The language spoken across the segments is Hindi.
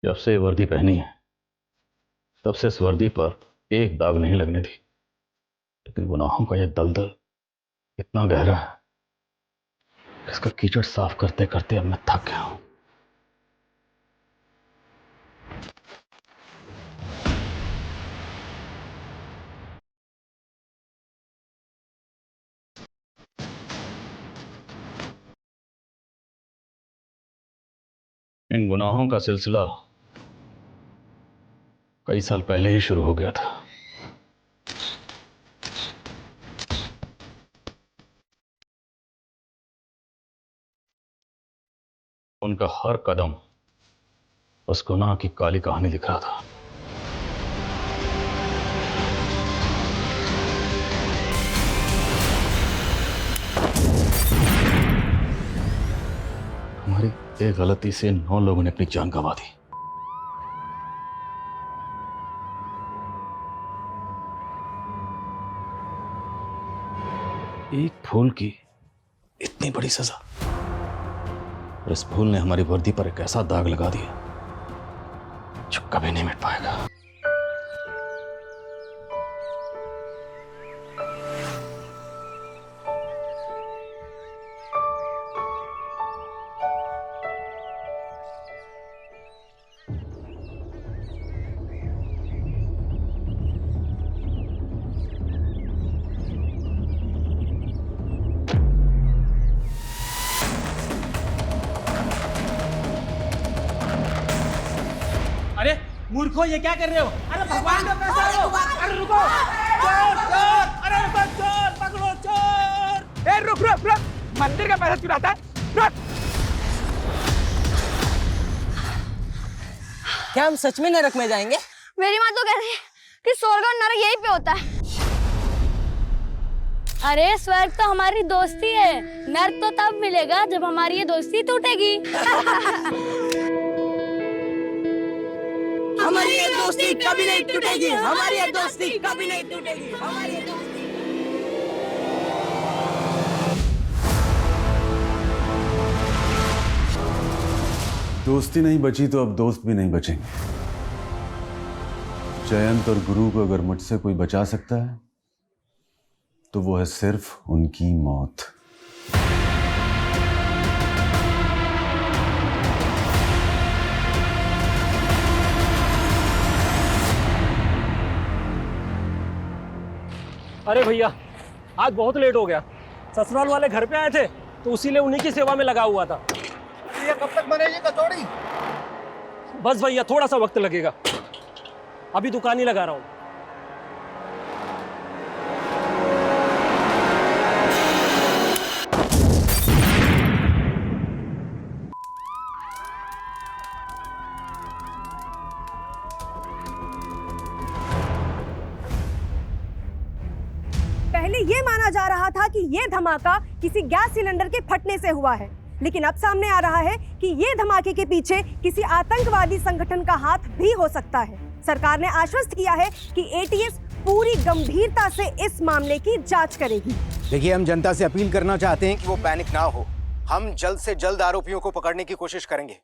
जब से ये वर्दी पहनी है तब से इस वर्दी पर एक दाग नहीं लगने दी, लेकिन गुनाहों का यह दलदल इतना गहरा है, इसका कीचड़ साफ करते करते अब मैं थक गया हूं। इन गुनाहों का सिलसिला कई साल पहले ही शुरू हो गया था। उनका हर कदम उस गुनाह की काली कहानी लिख रहा था। हमारी एक गलती से 9 लोगों ने अपनी जान गंवा दी। एक फूल की इतनी बड़ी सजा, और इस फूल ने हमारी वर्दी पर एक ऐसा दाग लगा दिया जो कभी नहीं मिट पाएगा। अरे मूर्खो, ये क्या कर रहे हो? अरे भगवान का पैसा लो! अरे रुको! चोर! चोर! अरे रुको! चोर! पकड़ो चोर! ए रुक रुक रुक! मंदिर का पैसा चुराता है? रुक! क्या हम सच में नरक में जाएंगे? मेरी माँ तो कह रही है कि स्वर्ग और नरक यहीं पे होता है। अरे स्वर्ग तो हमारी दोस्ती है, नरक तो तब मिलेगा जब हमारी ये दोस्ती टूटेगी। हमारी ये दोस्ती कभी नहीं टूटेगी, हमारी ये दोस्ती कभी नहीं टूटेगी, हमारी ये दोस्ती। दोस्ती नहीं बची तो अब दोस्त भी नहीं बचेंगे। जयंत और गुरु को अगर मुझसे कोई बचा सकता है तो वो है सिर्फ उनकी मौत। अरे भैया, आज बहुत लेट हो गया। ससुराल वाले घर पे आए थे तो उसीलिए उन्हीं की सेवा में लगा हुआ था। ये कब तक बनेगी कचौड़ी? बस भैया, थोड़ा सा वक्त लगेगा, अभी दुकान ही लगा रहा हूँ। पहले ये माना जा रहा था कि ये धमाका किसी गैस सिलेंडर के फटने से हुआ है, लेकिन अब सामने आ रहा है कि ये धमाके के पीछे किसी आतंकवादी संगठन का हाथ भी हो सकता है। सरकार ने आश्वस्त किया है कि एटीएस पूरी गंभीरता से इस मामले की जांच करेगी। देखिए, हम जनता से अपील करना चाहते हैं कि वो पैनिक ना हो। हम जल्द से जल्द आरोपियों को पकड़ने की कोशिश करेंगे।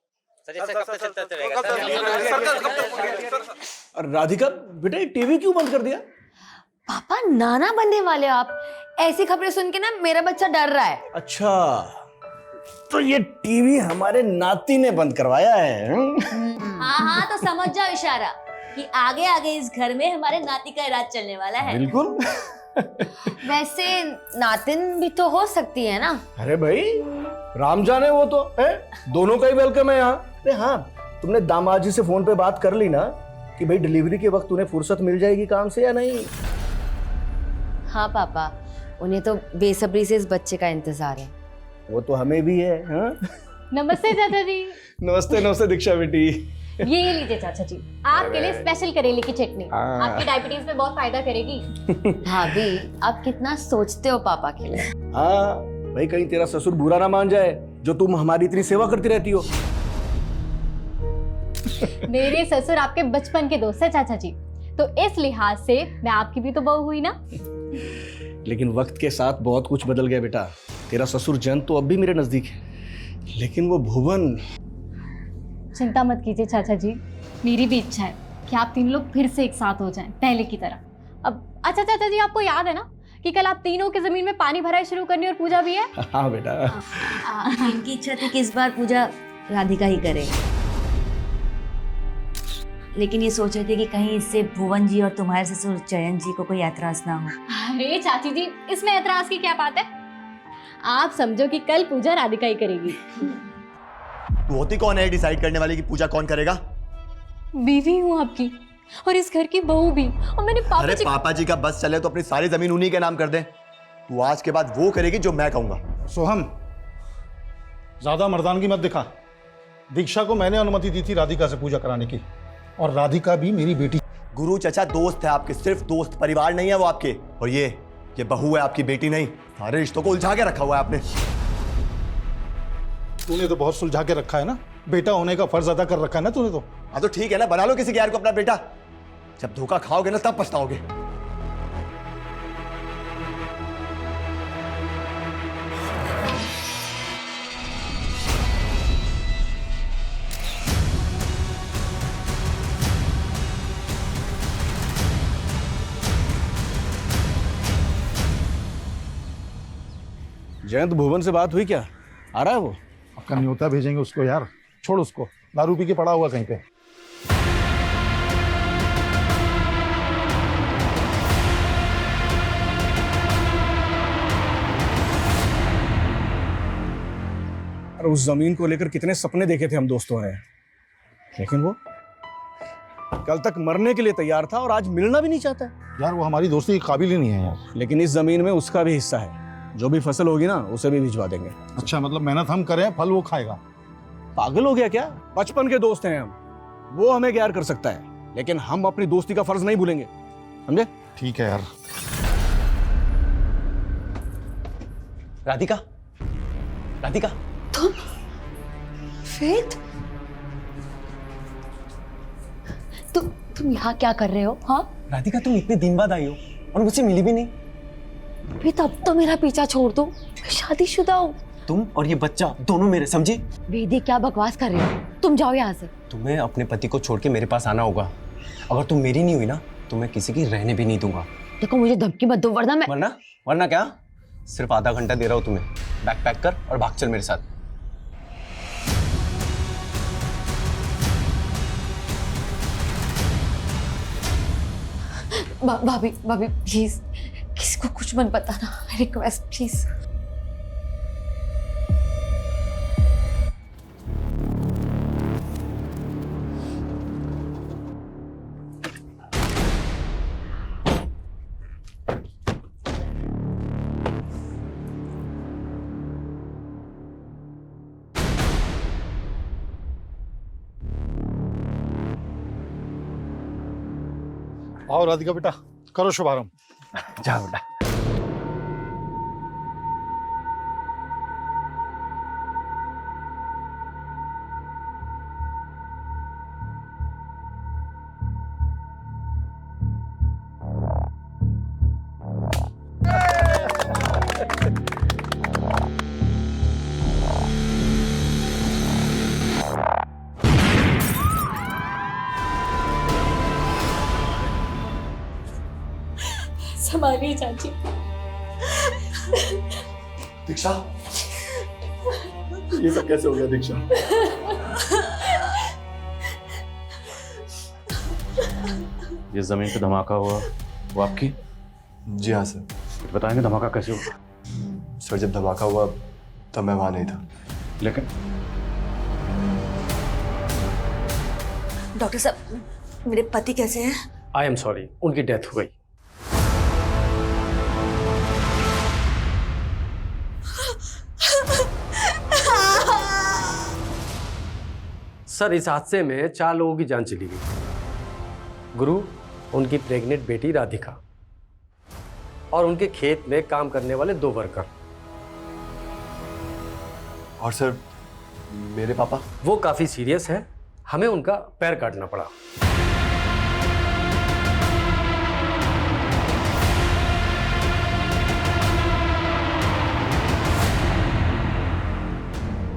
राधिका बेटा, टीवी क्यों बंद कर दिया? पापा, नाना बनने वाले हो आप। ऐसी खबरें सुन के ना मेरा बच्चा डर रहा है। अच्छा, तो ये टीवी हमारे नाती ने बंद करवाया है? हाँ हाँ, तो समझ जाओ इशारा कि आगे आगे इस घर में हमारे नाती का राज चलने वाला है। बिल्कुल। वैसे नातिन भी तो हो सकती है ना? अरे भाई, राम जाने वो तो है, दोनों का ही वेलकम है यहाँ। अरे हाँ, तुमने दामाद जी से फोन पे बात कर ली ना कि भाई डिलीवरी के वक्त उन्हें फुर्सत मिल जाएगी काम से या नहीं? हाँ पापा, उन्हें तो बेसब्री से इस बच्चे का इंतजार है। वो तो हमें भी है। हाँ? नमस्ते चाचा जी। नमस्ते नमस्ते दीक्षा बेटी। ये लीजिए चाचा जी, आपके लिए स्पेशल करेले की चटनी, आपकी डायबिटीज में बहुत फायदा करेगी। भाभी, आप कितना सोचते हो पापा के लिए। हाँ भाई, कहीं तेरा ससुर बुरा ना मान जाए जो तुम हमारी इतनी सेवा करती रहती हो। मेरे ससुर आपके बचपन के दोस्त है चाचा जी, तो इस लिहाज से मैं आपकी भी तो बहू हुई ना। लेकिन वक्त के साथ बहुत कुछ बदल गया बेटा। तेरा ससुर जयंत तो अब भी मेरे नजदीक है, लेकिन वो भुवन चिंता मत कीजिए चाचा जी, मेरी भी इच्छा है कि आप तीन लोग फिर से एक साथ हो जाएं पहले की तरह। अब अच्छा चाचा जी, आपको याद है ना कि कल आप तीनों की जमीन में पानी भराई शुरू करनी और पूजा भी है? हाँ बेटा। इनकी इच्छा थी कि इस बार पूजा राधिका ही करे, लेकिन ये सोच रहे थे कि कहीं इससे भुवन जी और तुम्हारे ससुर चयन जी को कोई ऐतराज ना हो। अरे चाची जी, इसमें ऐतराज की क्या बात है? आप समझो कि कल पूजा राधिका ही करेगी। तू होती कौन है डिसाइड करने वाली कि पूजा कौन करेगा? बीवी हूँ आपकी और इस घर की बहू भी, और मैंने अरे पापा जी का बस चले तो अपनी सारी जमीन उन्हीं के नाम कर दे। तू आज के बाद वो करेगी जो मैं कहूंगा। सोहम, ज्यादा मर्दानगी मत दिखा। दीक्षा को मैंने अनुमति दी थी राधिका से पूजा कराने की, और राधिका भी मेरी बेटी। गुरु चचा दोस्त है आपके, सिर्फ दोस्त, परिवार नहीं है वो आपके। और ये बहू है, आपकी बेटी नहीं। सारे रिश्तों को उलझा के रखा हुआ है आपने। तूने तो बहुत सुलझा के रखा है ना, बेटा होने का फर्ज अदा कर रखा है ना तूने तो। हाँ तो ठीक है ना, बना लो किसी गैर को अपना बेटा। जब धोखा खाओगे ना तब पछताओगे। जयंत, भुवन से बात हुई क्या? आ रहा है वो? आपका न्योता भेजेंगे उसको यार, छोड़ उसको, दारू पी के पड़ा हुआ कहीं पे। अरे उस जमीन को लेकर कितने सपने देखे थे हम दोस्तों ने, लेकिन वो कल तक मरने के लिए तैयार था और आज मिलना भी नहीं चाहता है। यार वो हमारी दोस्ती के काबिल ही नहीं है यार। लेकिन इस जमीन में उसका भी हिस्सा है, जो भी फसल होगी ना उसे भी भिजवा देंगे। अच्छा, मतलब मेहनत हम करें, फल वो खाएगा? पागल हो गया क्या? बचपन के दोस्त हैं हम, वो हमें गैर कर सकता है, लेकिन हम अपनी दोस्ती का फर्ज नहीं भूलेंगे, समझे? ठीक है यार। राधिका, राधिका, तुम? फेथ? तुम यहाँ क्या कर रहे हो? हाँ राधिका, तुम इतने दिन बाद आई हो और मुझसे मिली भी नहीं। वेद, अब तो मेरा पीछा छोड़ दो, मैं शादीशुदा हूँ। तुम और ये बच्चा दोनों मेरे, समझी? वेदी, क्या बकवास कर रहे हो? तुम जाओ यहाँ से। तुम्हें अपने पति को छोड़ के मेरे पास आना होगा। अगर तुम मेरी नहीं हुई ना तो मैं किसी की रहने भी नहीं दूंगा। देखो, मुझे धमकी मत दो, वरना मैं। वरना क्या? सिर्फ आधा घंटा दे रहा हूँ तुम्हें, बैग पैक कर और भाग चल मेरे साथ। भाभी प्लीज, किसी को कुछ मत बताना, रिक्वेस्ट प्लीज। आओ राधिका बेटा, करो शुभारंभ। जाओ बेटा। संभालिए चाची। दीक्षा, ये सब कैसे हो गया दीक्षा? जिस जमीन पे धमाका हुआ वो आपकी? जी हाँ सर। बताएंगे धमाका कैसे हुआ? सर जब धमाका हुआ तब मैं वहां नहीं था। लेकिन डॉक्टर साहब, मेरे पति कैसे हैं? आई एम सॉरी, उनकी डेथ हो गई। सर, इस हादसे में 4 लोगों की जान चली गई। गुरु, उनकी प्रेग्नेंट बेटी राधिका और उनके खेत में काम करने वाले 2 वर्कर। और सर मेरे पापा? वो काफी सीरियस है, हमें उनका पैर काटना पड़ा।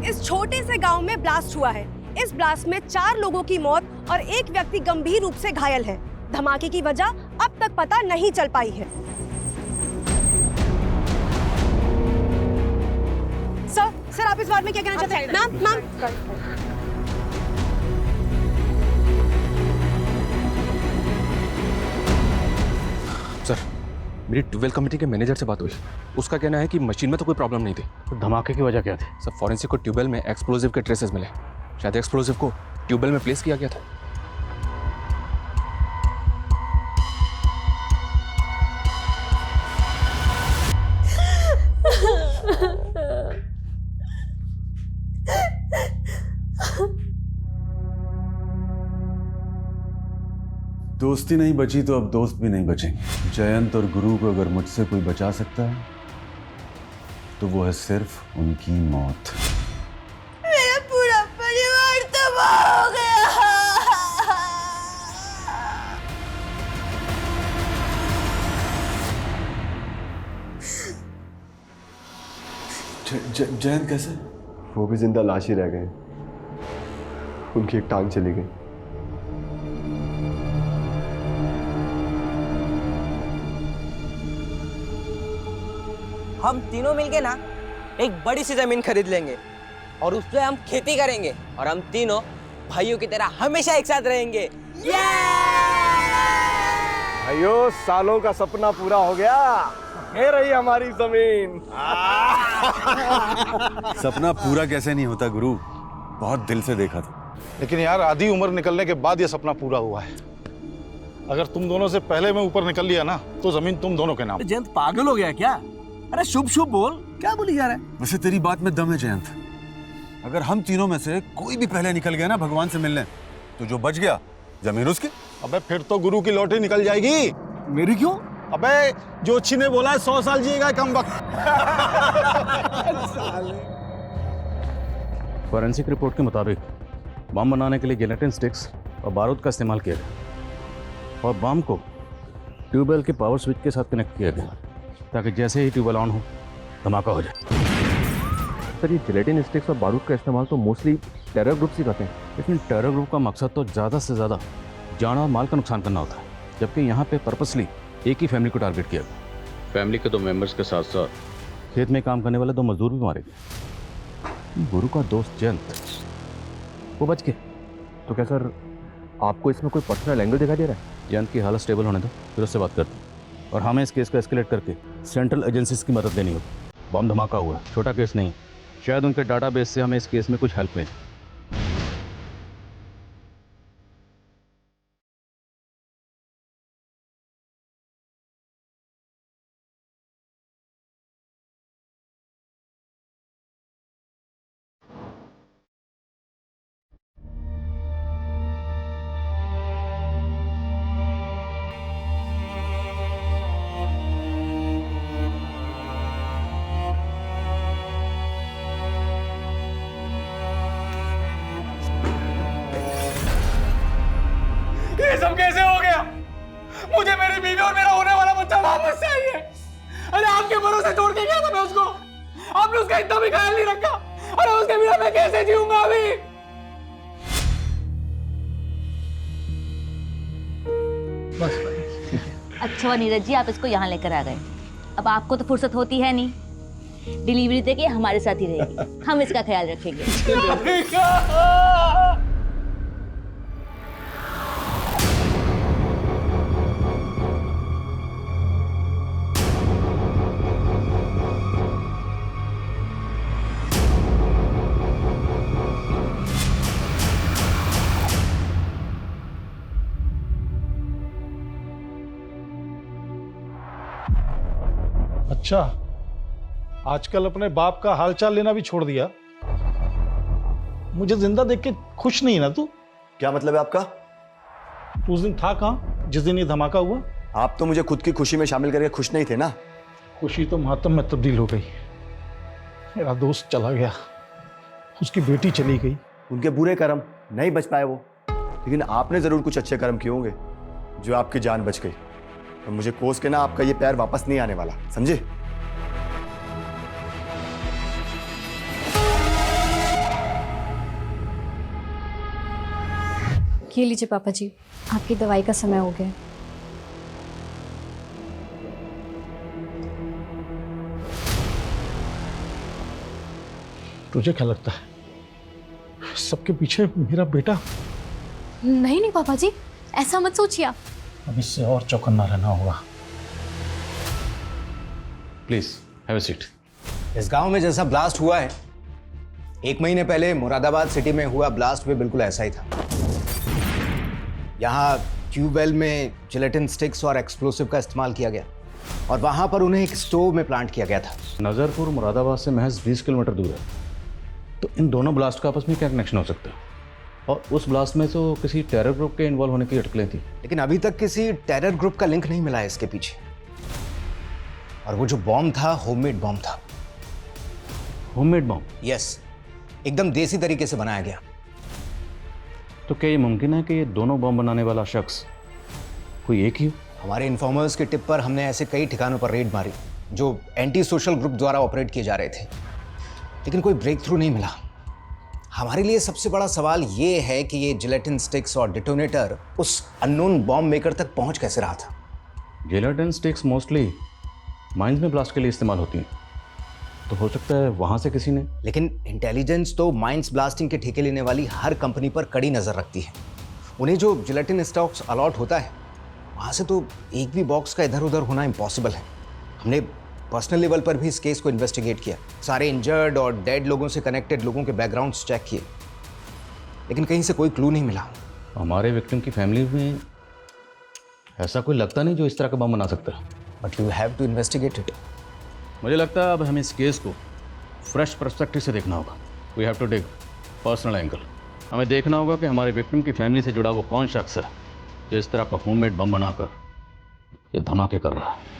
इस छोटे से गांव में ब्लास्ट हुआ है, इस ब्लास्ट में 4 लोगों की मौत और 1 व्यक्ति गंभीर रूप से घायल है। धमाके की वजह अब तक पता नहीं चल पाई है। सर आप इस बारे में क्या कहना चाहते हैं? मैम सर, मेरी ट्यूबवेल कमेटी के मैनेजर से बात हुई। उसका कहना है कि मशीन में तो कोई प्रॉब्लम नहीं थी। तो धमाके की वजह क्या थी? सर, फॉरेंसिक को ट्यूबवेल में एक्सप्लोजिव के ट्रेसेस मिले। शायद एक्सप्लोजिव को ट्यूबवेल में प्लेस किया गया था। दोस्ती नहीं बची तो अब दोस्त भी नहीं बचेंगे। जयंत और गुरु को अगर मुझसे कोई बचा सकता है तो वो है सिर्फ उनकी मौत। मेरा पूरा परिवार तबाह हो गया। जयंत कैसे? वो भी जिंदा लाश ही रह गए। उनकी एक टांग चली गई। हम तीनों मिलके ना एक बड़ी सी जमीन खरीद लेंगे और उस पे हम खेती करेंगे और हम तीनों भाइयों की तरह हमेशा एक साथ रहेंगे। भाइयों, सालों का सपना पूरा हो गया। ये रही हमारी जमीन। सपना पूरा कैसे नहीं होता गुरु, बहुत दिल से देखा था। लेकिन यार आधी उम्र निकलने के बाद ये सपना पूरा हुआ है। अगर तुम दोनों से पहले मैं ऊपर निकल लिया ना तो जमीन तुम दोनों के नाम। जयंत पागल हो गया क्या? अरे शुभ शुभ बोल, क्या बोली जा रहा है? वैसे तेरी बात में दम है जयंत। अगर हम तीनों में से कोई भी पहले निकल गया ना भगवान से मिलने, तो जो बच गया जमीन उसकी। अबे फिर तो गुरु की लॉटरी निकल जाएगी। मेरी क्यों? अबे जोशी ने बोला है 100 साल जिएगा कम वक्त। फॉरेंसिक रिपोर्ट के मुताबिक बम बनाने के लिए जिलेटिन स्टिक्स और बारूद का इस्तेमाल किया गया और बम को ट्यूबवेल के पावर स्विच के साथ कनेक्ट किया गया ताकि जैसे ही ट्यूबवेल ऑन हो धमाका हो जाए। सर, ये जिलेटिन स्टिक्स और बारूद का इस्तेमाल तो मोस्टली टेरर ग्रुप्स ही करते हैं। लेकिन टेरर ग्रुप का मकसद तो ज़्यादा से ज़्यादा जान और माल का नुकसान करना होता है, जबकि यहाँ पे पर्पसली एक ही फैमिली को टारगेट किया गया। फैमिली के 2 मेंबर्स के साथ साथ खेत में काम करने वाले 2 मजदूर भी मारे गए। गुरु का दोस्त जयंत वो बच गए। तो क्या सर, आपको इसमें कोई पर्सनल एंगल दिखाई दे रहा है? जयंत की हालत स्टेबल होने दो, फिर उससे बात करते हैं। और हमें इस केस को एस्केलेट करके सेंट्रल एजेंसीज की मदद लेनी होगी। बम धमाका हुआ, छोटा केस नहीं। शायद उनके डाटाबेस से हमें इस केस में कुछ हेल्प मिले। ये सब कैसे हो गया? मुझे मेरी बीवी और मेरा होने वाला बच्चा वापस चाहिए। अरे आपके भरोसे छोड़ के गया था मैं उसको, आपने उसका इतना भी ख्याल नहीं रखा। अरे उसके बिना मैं कैसे जीऊंगा अभी? अच्छा हुआ नीरज जी आप इसको यहाँ लेकर आ गए। अब आपको तो फुर्सत होती है नहीं, डिलीवरी देके हमारे साथ ही रहेगी, हम इसका ख्याल रखेंगे। अच्छा, आजकल अपने बाप का हालचाल लेना भी छोड़ दिया। मुझे जिंदा देख के खुश नहीं ना तू? क्या मतलब है आपका? तू उस दिन था कहाँ जिस दिन ये धमाका हुआ? आप तो मुझे खुद की खुशी में शामिल करके खुश नहीं थे ना। खुशी तो मातम में तब्दील हो गई। मेरा दोस्त चला गया, उसकी बेटी चली गई। उनके बुरे कर्म, नहीं बच पाए वो। लेकिन आपने जरूर कुछ अच्छे कर्म किए होंगे जो आपकी जान बच गई। तो मुझे कोस के ना आपका ये पैर वापस नहीं आने वाला, समझे? ये लीजिए पापा जी, आपकी दवाई का समय हो गया है। तुझे क्या लगता है सबके पीछे मेरा बेटा? नहीं नहीं पापा जी, ऐसा मत सोचिए आप। अब इससे और चौकन्ना रहना होगा। Please have a seat. इस गांव में जैसा ब्लास्ट हुआ है, 1 महीने पहले मुरादाबाद सिटी में हुआ ब्लास्ट भी बिल्कुल ऐसा ही था। यहाँ ट्यूबवेल में जिलेटिन स्टिक्स और एक्सप्लोसिव का इस्तेमाल किया गया और वहां पर उन्हें एक स्टोव में प्लांट किया गया था। नज़रपुर मुरादाबाद से महज 20 किलोमीटर दूर है, तो इन दोनों ब्लास्ट का आपस में क्या कनेक्शन हो सकता है? और उस ब्लास्ट में तो किसी टेरर ग्रुप के इन्वॉल्व होने की अटकलें थी। लेकिन अभी तक किसी टेरर ग्रुप का लिंक नहीं मिला है इसके पीछे। और वो जो बॉम्ब था, होममेड बॉम्ब था। Homemade bomb? यस, एकदम देसी तरीके से बनाया गया। तो क्या ये मुमकिन है कि ये दोनों बॉम्ब बनाने वाला शख्स कोई एक ही हो? हमारे इन्फॉर्मर्स के टिप पर हमने ऐसे कई ठिकानों पर रेड मारी जो एंटी सोशल ग्रुप द्वारा ऑपरेट किए जा रहे थे, लेकिन कोई ब्रेक थ्रू नहीं मिला। हमारे लिए सबसे बड़ा सवाल ये है कि ये जिलेटिन स्टिक्स और डिटोनेटर उस अननोन बॉम्ब मेकर तक पहुंच कैसे रहा था। जिलेटिन स्टिक्स मोस्टली माइंस में ब्लास्ट के लिए इस्तेमाल होती हैं, तो हो सकता है वहां से किसी ने। लेकिन इंटेलिजेंस तो माइंस ब्लास्टिंग के ठेके लेने वाली हर कंपनी पर कड़ी नजर रखती है। उन्हें जो जिलेटिन स्टॉक्स अलॉट होता है, वहां से तो एक भी बॉक्स का इधर उधर होना इम्पॉसिबल है। हमने पर्सनल लेवल पर भी इस केस को इन्वेस्टिगेट किया, सारे इंजर्ड और डेड लोगों से कनेक्टेड लोगों के बैकग्राउंड्स चेक किए, लेकिन कहीं से कोई क्लू नहीं मिला। हमारे विक्टिम की फैमिली में ऐसा कोई लगता नहीं जो इस तरह का बम बना सकता है। But you have to investigate it. मुझे लगता है अब हमें इस केस को फ्रेश पर्सपेक्टिव से देखना होगा। We have to take personal angle. हमें देखना होगा कि हमारे विक्टिम की फैमिली से जुड़ा वो कौन शख्स है जो इस तरह का होममेड बम बनाकर ये धमाके कर रहा है।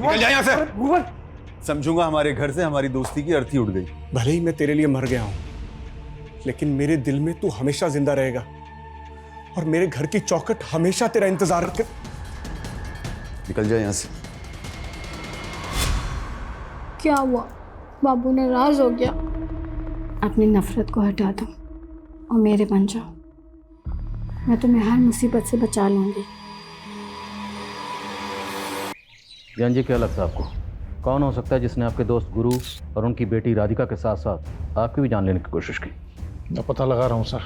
निकल जा यहाँ से। समझूंगा हमारे घर से हमारी दोस्ती की अर्थी उड़ गई। भले ही मैं तेरे लिए मर गया हूं, लेकिन मेरे दिल में तू हमेशा जिंदा रहेगा और मेरे घर की चौखट हमेशा तेरा इंतजार कर। निकल जा यहाँ से। क्या हुआ? बाबू नाराज हो गया? अपनी नफरत को हटा दो और मेरे बन जाओ। मैं तुम्हें हर मुसीबत से बचा लूंगी। ज्ञान जी, क्या लगता है आपको कौन हो सकता है जिसने आपके दोस्त गुरु और उनकी बेटी राधिका के साथ साथ आपकी भी जान लेने की कोशिश की? मैं पता लगा रहा हूँ सर।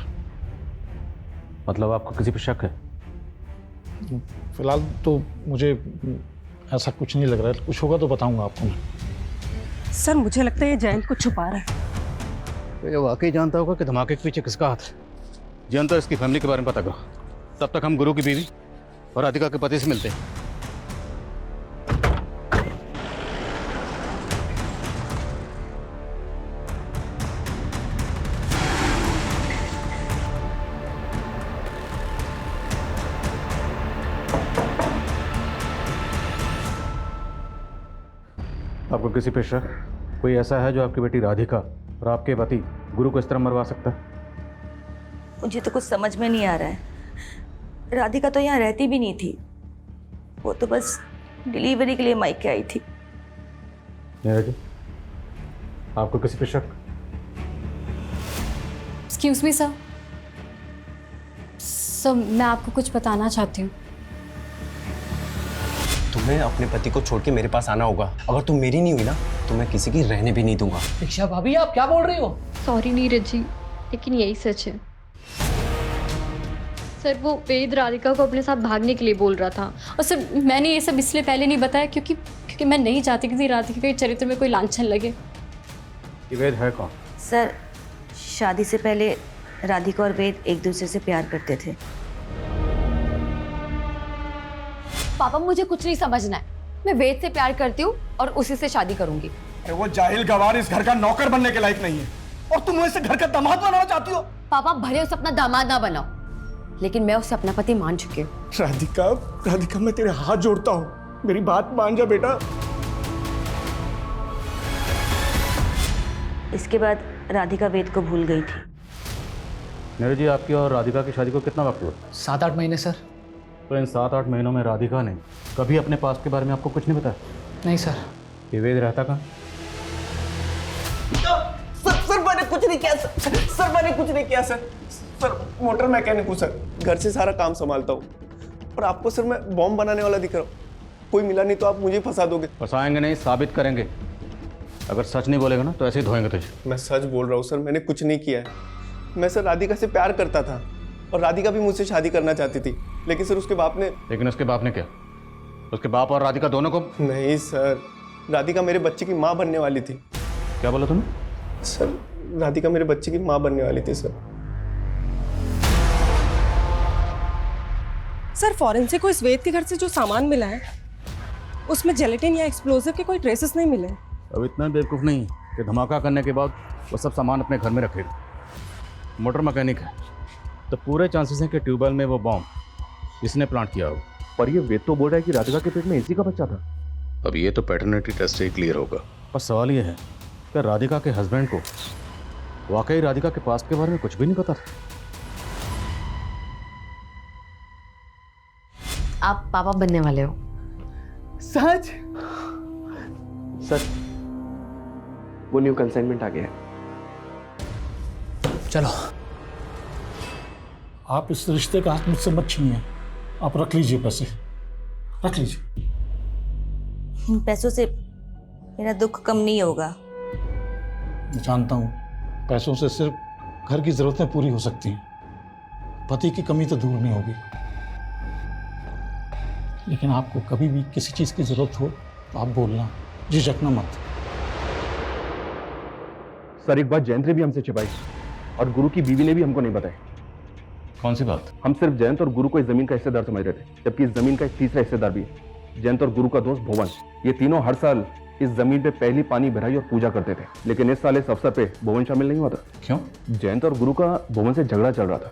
मतलब आपको किसी पर शक है? फिलहाल तो मुझे ऐसा कुछ नहीं लग रहा है। कुछ होगा तो बताऊंगा आपको मैं। सर मुझे लगता है ये जयंत को छुपा रहा है। तो ये वाकई जानता होगा कि धमाके के पीछे किसका हाथ है। जयंत और इसकी फैमिली के बारे में पता करो, तब तक हम गुरु की बीवी और राधिका के पति से मिलते हैं। आपको किसी पे शक? कोई ऐसा है जो आपकी बेटी राधिका और आपके पति गुरु को इस तरह मरवा सकता है? मुझे तो कुछ समझ में नहीं आ रहा है। राधिका तो यहाँ रहती भी नहीं थी, वो तो बस डिलीवरी के लिए मायके आई थी। जी, आपको किसी पे शक? Excuse me sir. सर मैं आपको कुछ बताना चाहती हूँ। तुम्हें अपने पति को छोड़ के मेरे पास आना होगा। अगर तुम मेरी नहीं हुई ना तो मैं किसी की रहने भी नहीं दूंगा। दीक्षा भाभी, आप क्या बोल रही हो? सॉरी नीरज जी, लेकिन यही सच है। सर वो वेद राधिका को अपने साथ भागने के लिए बोल रहा था, और सर मैंने ये सब इसलिए पहले नहीं बताया क्योंकि मैं नहीं चाहती कि राधिका के चरित्र में कोई लांछन लगे। ये वेद है कौन? सर शादी से पहले राधिका और वेद एक दूसरे से प्यार करते थे। पापा मुझे कुछ नहीं समझना है। मैं वेद से प्यार करती हूँ और उसी से शादी करूंगी। अरे वो जाहिल गवार इस घर का नौकर बनने के लायक नहीं है, और तुम उसे घर का दामाद बनाना चाहती हो। पापा भले उसे अपना दामाद ना बनाओ, लेकिन मैं उसे अपना पति मान चुकी हूँ। राधिका, राधिका मैं तेरे हाथ जोड़ता हूँ, मेरी बात मान जा बेटा। इसके बाद राधिका वेद को भूल गई थी। नीरज जी, आपकी और राधिका की शादी को कितना वक्त हुआ? 7-8 महीने सर। तो इन 7-8 महीनों में राधिका ने कभी अपने पास्ट के बारे में आपको कुछ नहीं बताया? नहीं सर। ये वेद रहता कहाँ? सर मैंने कुछ नहीं किया सर, मैंने कुछ नहीं किया सर। मोटर मैकेनिक हूँ सर, घर से सारा काम संभालता हूँ। और आपको सर मैं बॉम्ब बनाने वाला दिख रहा हूँ। कोई मिला नहीं तो आप मुझे फंसा दोगे। फंसाएंगे नहीं, साबित करेंगे। अगर सच नहीं बोलेगा ना तो ऐसे ही धोएंगे तुझे। मैं सच बोल रहा हूँ सर, मैंने कुछ नहीं किया है। मैं सर राधिका से प्यार करता था, और राधिका भी मुझसे शादी करना चाहती थी, लेकिन सर उसके बाप ने। लेकिन उसके बाप ने क्या? उसके बाप और राधिका दोनों को? नहीं सर, राधिका मेरे बच्चे की माँ बनने वाली थी। क्या बोला तुमने? सर राधिका मेरे बच्चे की माँ बनने वाली थी सर। सर फॉरेंसिक को इस वेद के घर से जो सामान मिला है उसमें जेलेटिन या एक्सप्लोजिव के कोई ट्रेसेस नहीं मिले। अब इतना बेवकूफ़ नहीं कि धमाका करने के बाद वो सब सामान अपने घर में रखेगा। मोटर मैकेनिक है तो पूरे चांसेस हैं कि ट्यूबवेल में वो बॉम्ब इसने प्लांट किया होगा। पर ये वेद तो बोल रहा है कि राधिका के पेट में इसी का बच्चा था। अब ये तो पैटर्निटी टेस्ट से ही क्लियर होगा। पर सवाल ये है कि राधिका के हस्बैंड को वाकई राधिका के पास्ट के बारे में कुछ भी नहीं पता था। आप पापा बनने वाले हो। सच? सर वो न्यू कंसाइनमेंट आ गया है। चलो। आप इस रिश्ते का हाथ मुझसे मत छीनिए। आप रख लीजिए पैसे, रख लीजिए। इन पैसों से मेरा दुख कम नहीं होगा। मैं जानता हूँ पैसों से सिर्फ घर की ज़रूरतें पूरी हो सकती हैं, पति की कमी तो दूर नहीं होगी। लेकिन आपको कभी भी किसी चीज़ की ज़रूरत हो तो आप बोलना, झिझकना मत। सर एक बात जयंत ने भी हमसे छिपाई और गुरु की बीवी ने भी हमको नहीं बताई। कौन सी बात? हम सिर्फ जयंत और गुरु को इस जमीन का हिस्सेदार समझ रहे थे, जबकि इस जमीन का एक तीसरा हिस्सेदार भी है, जयंत और गुरु का दोस्त भुवन। ये तीनों हर साल इस जमीन पे पहली पानी भराई और पूजा करते थे, लेकिन इस साल इस अवसर पे भुवन शामिल नहीं हुआ था। क्यों? जयंत और गुरु का भुवन से झगड़ा चल रहा था।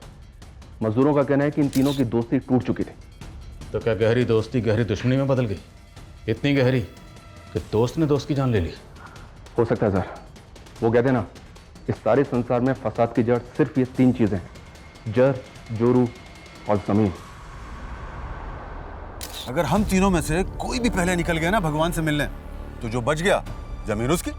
मजदूरों का कहना है कि इन तीनों की दोस्ती टूट चुकी थी। तो क्या गहरी दोस्ती गहरी दुश्मनी में बदल गई? इतनी गहरी कि दोस्त ने दोस्त की जान ले ली? हो सकता है सर। वो कहते हैं ना, इस सारे संसार में फसाद की जड़ सिर्फ ये 3 चीजें हैं, जर, जोरू और जमीन। अगर हम तीनों में से कोई भी पहले निकल गया ना भगवान से मिलने, तो जो बच गया जमीन उसकी।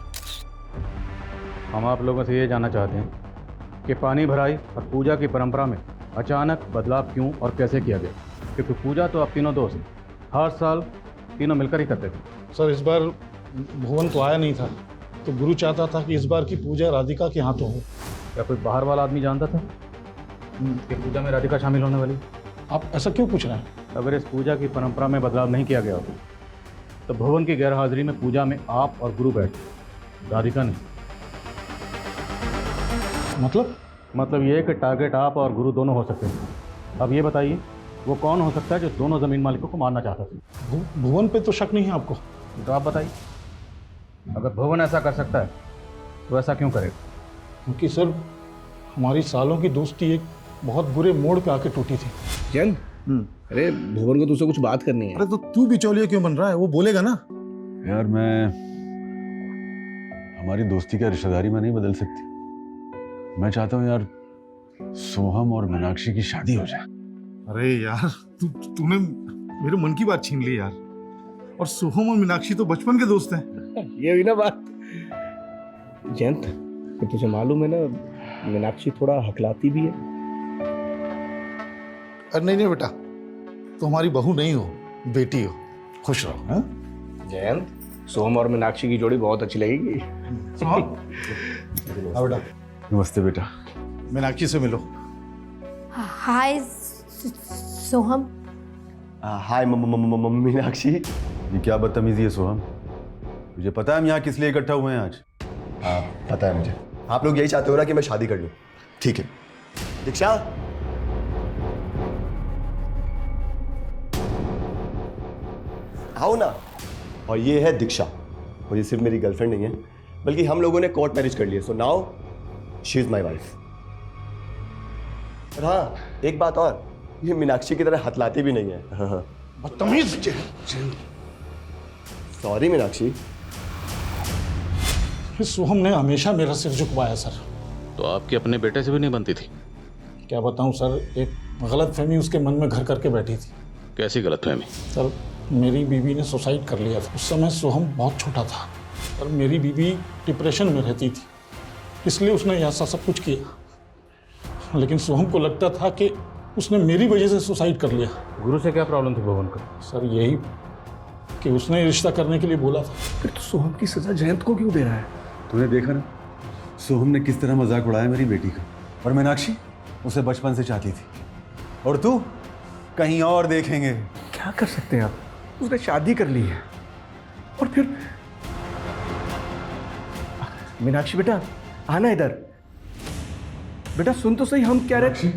हम आप लोगों से ये जानना चाहते हैं कि पानी भराई और पूजा की परंपरा में अचानक बदलाव क्यों और कैसे किया गया? क्योंकि पूजा तो आप तीनों दोस्त हर साल तीनों मिलकर ही करते थे। सर इस बार भुवन तो आया नहीं था, तो गुरु चाहता था कि इस बार की पूजा राधिका के हाथों हो। क्या कोई बाहर वाला आदमी जानता था कि पूजा में राधिका शामिल होने वाली? आप ऐसा क्यों पूछ रहे हैं? अगर इस पूजा की परंपरा में बदलाव नहीं किया गया होता तो भुवन की गैरहाजिरी में पूजा में आप और गुरु बैठे, राधिका नहीं। मतलब ये कि टारगेट आप और गुरु दोनों हो सकते हैं। अब ये बताइए वो कौन हो सकता है जो दोनों जमीन मालिकों को मारना चाहता था? भुवन पे तो शक नहीं है आपको? तो आप बताइए, अगर भुवन ऐसा कर सकता है तो ऐसा क्यों करेगा? क्योंकि सर हमारी सालों की दोस्ती एक बहुत बुरे मोड़ पे आके टूटी थी। जैन, अरे भुवन को तुझसे कुछ बात करनी है। अरे तो तू बिचौलिया क्यों बन रहा है? वो बोलेगा ना। यार मैं हमारी दोस्ती का रिश्तेदारी में नहीं बदल सकती। मैं चाहता हूँ यार सोहम और मीनाक्षी की शादी हो जाए। अरे यार तूने मेरे मन की बात छीन ली यार। और सोहम और मीनाक्षी तो बचपन के दोस्त हैं। ये हुई ना बात। जयंत, तुझे मालूम है ना मीनाक्षी थोड़ा हकलाती भी है। अरे नहीं बेटा, तो हमारी बहू नहीं हो, बेटी हो। खुश रहो। हाँ जयंत, सोहम और मीनाक्षी की जोड़ी बहुत अच्छी लगेगी। बेटा नमस्ते बेटा। मीनाक्षी से मिलो। हाय सोहम। हाय मीनाक्षी। ये क्या बदतमीजी है सोहम? मुझे पता है हम यहाँ किस लिए इकट्ठा हुए हैं आज। हाँ पता है मुझे। आप लोग यही चाहते हो ना कि मैं शादी कर लूं। ठीक है दीक्षा, आओ ना। और ये है दीक्षा, और ये सिर्फ मेरी गर्लफ्रेंड नहीं है, बल्कि हम लोगों ने कोर्ट मैरिज कर लिया। So now she is my wife. और हाँ, एक बात और, ये मीनाक्षी की तरह हथलाती भी नहीं है। हाँ, बदतमीज। सॉरी मीनाक्षी। सोहम ने हमेशा मेरा सिर झुकवाया सर। तो आपकी अपने बेटे से भी नहीं बनती थी? क्या बताऊं सर, एक गलतफहमी उसके मन में घर करके बैठी थी। कैसी गलतफहमी? सर, मेरी बीवी ने सुसाइड कर लिया था। उस समय सोहम बहुत छोटा था और मेरी बीवी डिप्रेशन में रहती थी, इसलिए उसने ऐसा सब कुछ किया। लेकिन सोहम को लगता था कि उसने मेरी वजह से सुसाइड कर लिया। गुरु से क्या प्रॉब्लम थी भवन का? सर यही कि उसने रिश्ता करने के लिए बोला था। फिर तो सोहम की सजा जयंत को क्यों दे रहा है? तूने देखा ना सोहम ने किस तरह मजाक उड़ाया मेरी बेटी का। और मीनाक्षी उसे बचपन से चाहती थी, और तू कहीं और देखेंगे। क्या कर सकते हैं आप? उसने शादी कर ली है और फिर मीनाक्षी बेटा आना इधर। बेटा सुन तो सही, हम कह रहे थे।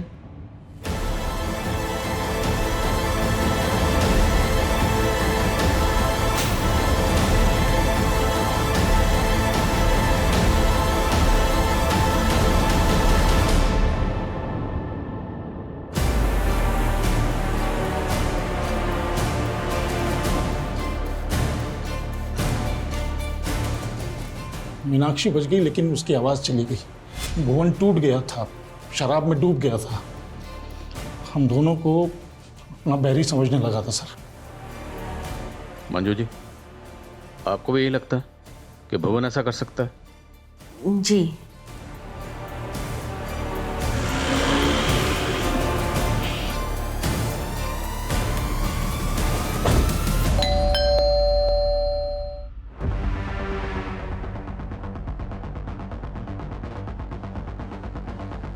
मीनाक्षी बच गई, लेकिन उसकी आवाज़ चली गई। भुवन टूट गया था, शराब में डूब गया था। हम दोनों को अपना बैरी समझने लगा था सर। मंजू जी, आपको भी यही लगता है कि भुवन ऐसा कर सकता है? जी।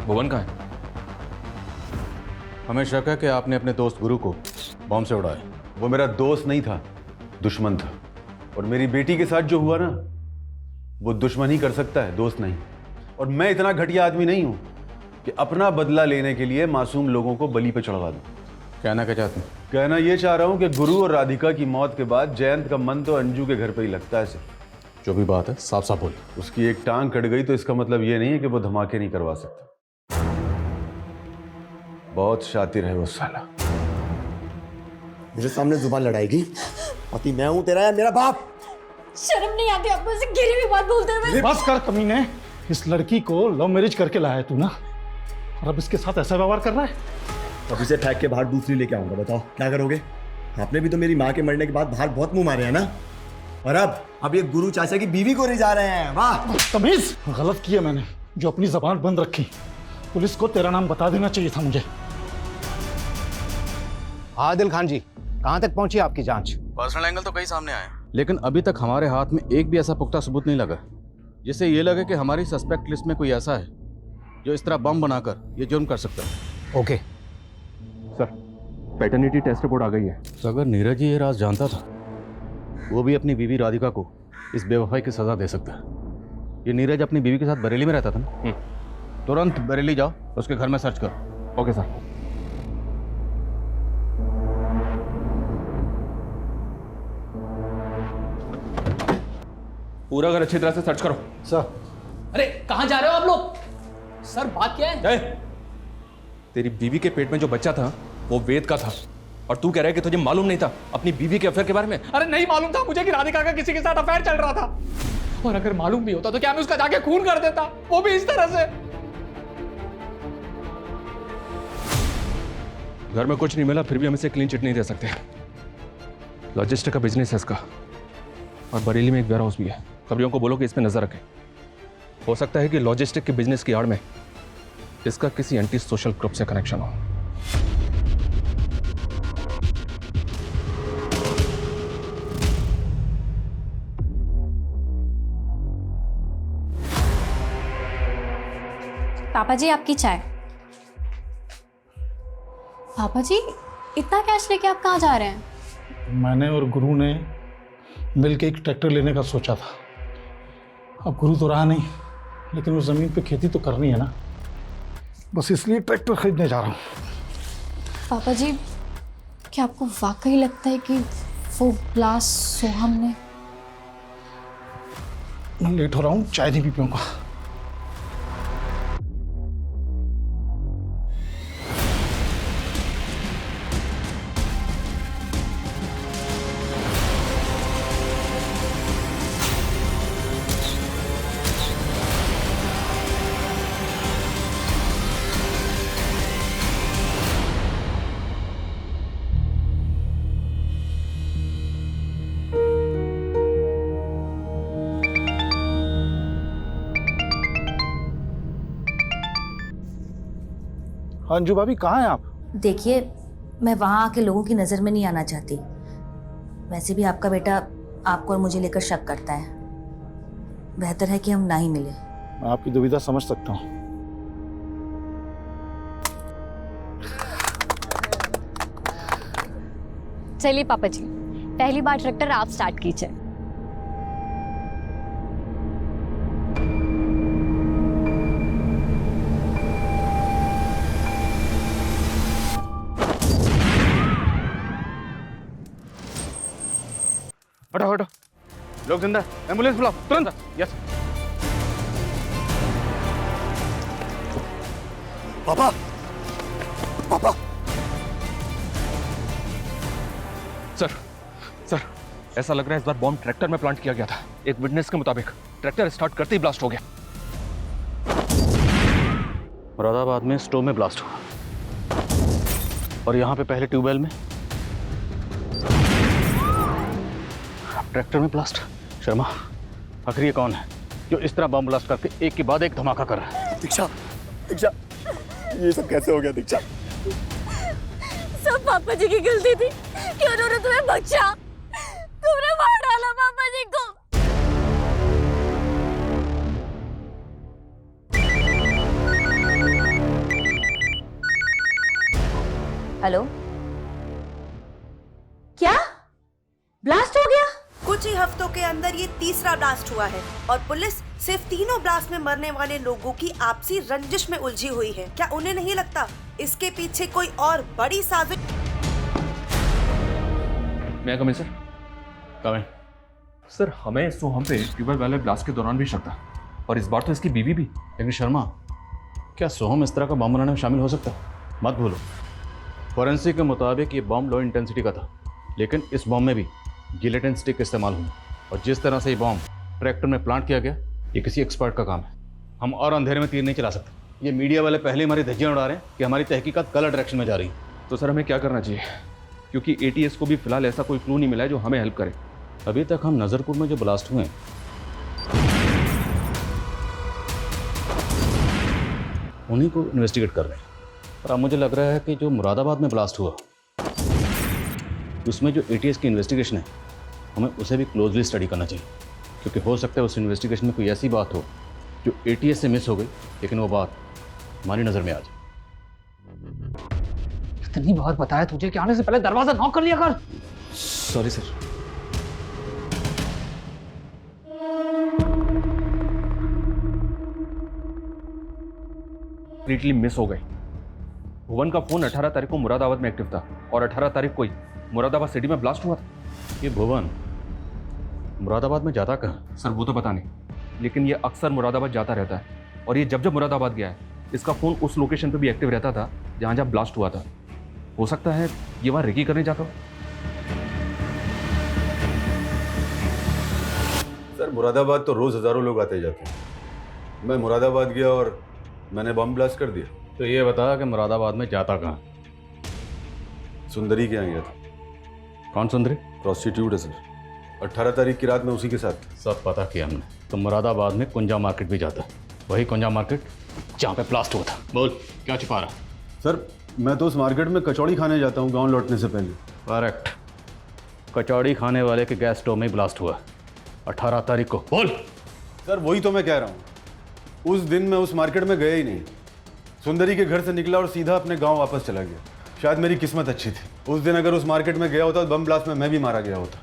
भुवन कहाँ है? हमें शक है कि आपने अपने दोस्त गुरु को बॉम्ब से उड़ाया। वो मेरा दोस्त नहीं था, दुश्मन था। और मेरी बेटी के साथ जो हुआ ना, वो दुश्मन ही कर सकता है, दोस्त नहीं। और मैं इतना घटिया आदमी नहीं हूं कि अपना बदला लेने के लिए मासूम लोगों को बलि पे चढ़वा दूं। कहना क्या चाहते हैं? कहना ये चाह रहा हूं कि गुरु और राधिका की मौत के बाद जयंत का मन तो अंजू के घर पर ही लगता है सिर्फ। जो भी बात है साफ साफ बोलिए। उसकी एक टांग कट गई तो इसका मतलब ये नहीं है कि वो धमाके नहीं करवा सकता। बहुत शातिर है वो साला। मेरे सामने जुबान लड़ाएगी? पति मैं हूं तेरा या मेरा बाप? शर्म नहीं आती आपको ऐसे गिरी हुई बात बोलते हुए? बस कर कमीने, इस लड़की को लव मैरिज करके लाया तू ना, और अब इसके साथ ऐसा व्यवहार कर रहा है। अब इसे फेंक के बाहर दूसरी लेके आऊंगा, बताओ क्या करोगे? आपने भी तो मेरी माँ के मरने के बाद बाहर बहुत मुंह मारे हैं ना। और अब ये गुरु चाचा की बीवी को ले जा रहे हैं। वाह तमीज! गलत किया मैंने जो अपनी जबान बंद रखी। पुलिस को तेरा नाम बता देना चाहिए था मुझे। आदिल खान जी, कहां तक पहुंची आपकी जांच? पर्सनल एंगल तो कई सामने आए, लेकिन अभी तक हमारे हाथ में एक भी ऐसा पुख्ता सबूत नहीं लगा जिससे ये लगे कि हमारी सस्पेक्ट लिस्ट में कोई ऐसा है जो इस तरह बम बनाकर ये जुर्म कर सकता है। Okay sir, paternity test report आ गई है। तो अगर नीरज जी ये राज जानता था, वो भी अपनी बीवी राधिका को इस बेवफाई की सजा दे सकता है। ये नीरज अपनी बीवी के साथ बरेली में रहता था ना? तुरंत बरेली जाओ, उसके घर में सर्च करो। Okay sir. पूरा घर अच्छी तरह से सर्च करो। सर। अरे कहाँ जा रहे हो आप लोग? सर बात क्या है? तेरी बीवी के पेट में जो बच्चा था वो वेद का था, और तू कह रहा है कि तुझे मालूम नहीं था अपनी बीवी के अफेयर के बारे में? अरे नहीं मालूम था मुझे कि राधिका का किसी के साथ अफेयर चल रहा था। और अगर मालूम भी होता तो क्या मैं उसका जाके खून कर देता, वो भी इस तरह से? घर में कुछ नहीं मिला फिर भी हम इसे क्लीन चिट नहीं दे सकते। लॉजिस्टिक का बिजनेस है इसका, और बरेली में एक वेयर हाउस भी है। खबरियों को बोलो कि इस पे नजर रखें। हो सकता है कि लॉजिस्टिक के बिजनेस की आड़ में इसका किसी एंटी सोशल ग्रुप से कनेक्शन हो। पापा जी आपकी चाय। पापा जी इतना कैश लेके आप कहाँ जा रहे हैं? मैंने और गुरु ने मिलके एक ट्रैक्टर लेने का सोचा था। अब गुरु तो रहा नहीं, लेकिन उस ज़मीन पे खेती तो करनी है ना, बस इसलिए ट्रैक्टर खरीदने जा रहा हूँ। पापा जी क्या आपको वाकई लगता है कि वो ब्लास्ट सोहम ने? मैं लेट हो रहा हूँ, चाय नहीं पी पाऊंगा। अंजू भाभी कहाँ हैं आप? देखिए, मैं वहाँ आके लोगों की नज़र में नहीं आना चाहती। वैसे भी आपका बेटा आपको और मुझे लेकर शक करता है। बेहतर है कि हम ना ही मिले। मैं आपकी दुविधा समझ सकता हूँ। चलिए पापा जी, पहली बार ट्रैक्टर आप स्टार्ट कीजिए। हटो हटो, लोग जिंदा, एम्बुलेंस बुलाओ तुरंत। यस। पापा, पापा। सर, ऐसा लग रहा है इस बार बॉम्ब ट्रैक्टर में प्लांट किया गया था। एक विटनेस के मुताबिक ट्रैक्टर स्टार्ट करते ही ब्लास्ट हो गया। मुरादाबाद में स्टोव में ब्लास्ट हुआ और यहाँ पे पहले ट्यूबवेल में, ट्रैक्टर में ब्लास्ट। शर्मा, आखिर ये कौन है जो इस तरह बम ब्लास्ट करके एक के बाद एक धमाका कर रहा है? दीक्षा, दीक्षा, ये सब कैसे हो गया दीक्षा? सब पापा जी की गलती थी कि उन्होंने तुम्हें बचा। तुमने मार डाला पापा जी को। हेलो, क्या ब्लास्ट हो गया? कुछ ही हफ्तों के अंदर ये तीसरा ब्लास्ट हुआ है और पुलिस सिर्फ तीनों ब्लास्ट में मरने वाले लोगों की आपसी रंजिश में उलझी हुई है। क्या उन्हें नहीं लगता इसके पीछे कोई और बड़ी साजिश? मैं कमिंग सर। कमिंग। सर, हमें सोहम पे ट्यूबवेल वाले ब्लास्ट के दौरान भी शक था और इस बार तो इसकी बीवी भी। लेकिन शर्मा, क्या सोहम इस तरह का बम बनाने में शामिल हो सकता है? मत भूलो, फॉरेंसिक के मुताबिक ये बम लो इंटेंसिटी का था, लेकिन इस बम में भी गिलेटिन स्टिक का इस्तेमाल हुआ और जिस तरह से ये बम ट्रैक्टर में प्लांट किया गया, ये किसी एक्सपर्ट का काम है। हम और अंधेरे में तीर नहीं चला सकते। ये मीडिया वाले पहले हमारी धज्जियां उड़ा रहे हैं कि हमारी तहकीकात गलत डायरेक्शन में जा रही है। तो सर, हमें क्या करना चाहिए? क्योंकि एटीएस को भी फिलहाल ऐसा कोई क्लू नहीं मिला है जो हमें हेल्प करे। अभी तक हम नज़रपुर में जो ब्लास्ट हुए हैं उन्हीं को इन्वेस्टिगेट कर रहे हैं, और अब मुझे लग रहा है कि जो मुरादाबाद में ब्लास्ट हुआ उसमें जो एटीएस की इन्वेस्टिगेशन है, हमें उसे भी क्लोजली स्टडी करना चाहिए, क्योंकि हो सकता है उस इन्वेस्टिगेशन में कोई ऐसी बात हो जो एटीएस से मिस हो गई, लेकिन वो बात हमारी नज़र में आ जाए। इतनी बार बताया तुझे कि आने से पहले दरवाजा नॉक कर लिया कर। Sorry sir. कंप्लीटली मिस हो गई। भुवन का फोन 18 तारीख को मुरादाबाद में एक्टिव था और 18 तारीख को ही मुरादाबाद सिटी में ब्लास्ट हुआ था। ये भुवन मुरादाबाद में जाता कहाँ? सर, वो तो पता नहीं, लेकिन ये अक्सर मुरादाबाद जाता रहता है और ये जब जब मुरादाबाद गया है इसका फ़ोन उस लोकेशन पे भी एक्टिव रहता था जहाँ जहाँ ब्लास्ट हुआ था। हो सकता है ये वहाँ रेकी करने जाता हो। सर, मुरादाबाद तो रोज़ हज़ारों लोग आते जाते हैं। मैं मुरादाबाद गया और मैंने बम ब्लास्ट कर दिया। तो ये बता कि मुरादाबाद में जाता कहाँ? सुंदरी के यहाँ गया था। कौन सुंदरी? प्रोस्टिट्यूट है सर। 18 तारीख की रात में उसी के साथ। सब पता किया हमने। तो मुरादाबाद में कुंजा मार्केट भी जाता है, वही कुंजा मार्केट जहाँ पे ब्लास्ट हुआ था। बोल, क्या छिपा रहा? सर, मैं तो उस मार्केट में कचौड़ी खाने जाता हूँ गांव लौटने से पहले। करेक्ट, कचौड़ी खाने वाले के गैस स्टोव में ब्लास्ट हुआ 18 तारीख को। बोल। सर, वही तो मैं कह रहा हूँ, उस दिन मैं उस मार्केट में गया ही नहीं। सुंदरी के घर से निकला और सीधा अपने गांव वापस चला गया। शायद मेरी किस्मत अच्छी थी। उस दिन अगर उस मार्केट में गया होता तो बम ब्लास्ट में मैं भी मारा गया होता।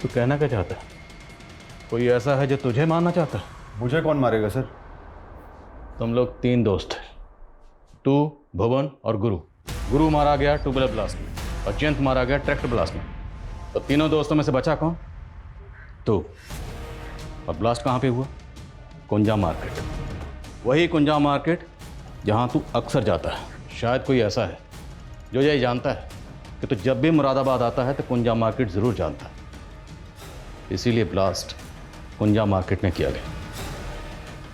तू कहना क्या चाहता है? कोई ऐसा है जो तुझे मारना चाहता है? मुझे कौन मारेगा सर? तुम लोग 3 दोस्त हैं, तू, भुवन और गुरु। गुरु मारा गया ट्यूबवेल ब्लास्ट में और जयंत मारा गया ट्रैक्टर ब्लास्ट में। तो तीनों दोस्तों में से बचा कौन? तू। और ब्लास्ट कहाँ पे हुआ? कुंजा मार्केट। वही कुंजा मार्केट जहाँ तू अक्सर जाता है। शायद कोई ऐसा है जो ये जानता है कि तू जब भी मुरादाबाद आता है तो कुंजा मार्केट ज़रूर जानता है, इसीलिए ब्लास्ट कुंजा मार्केट में किया गया।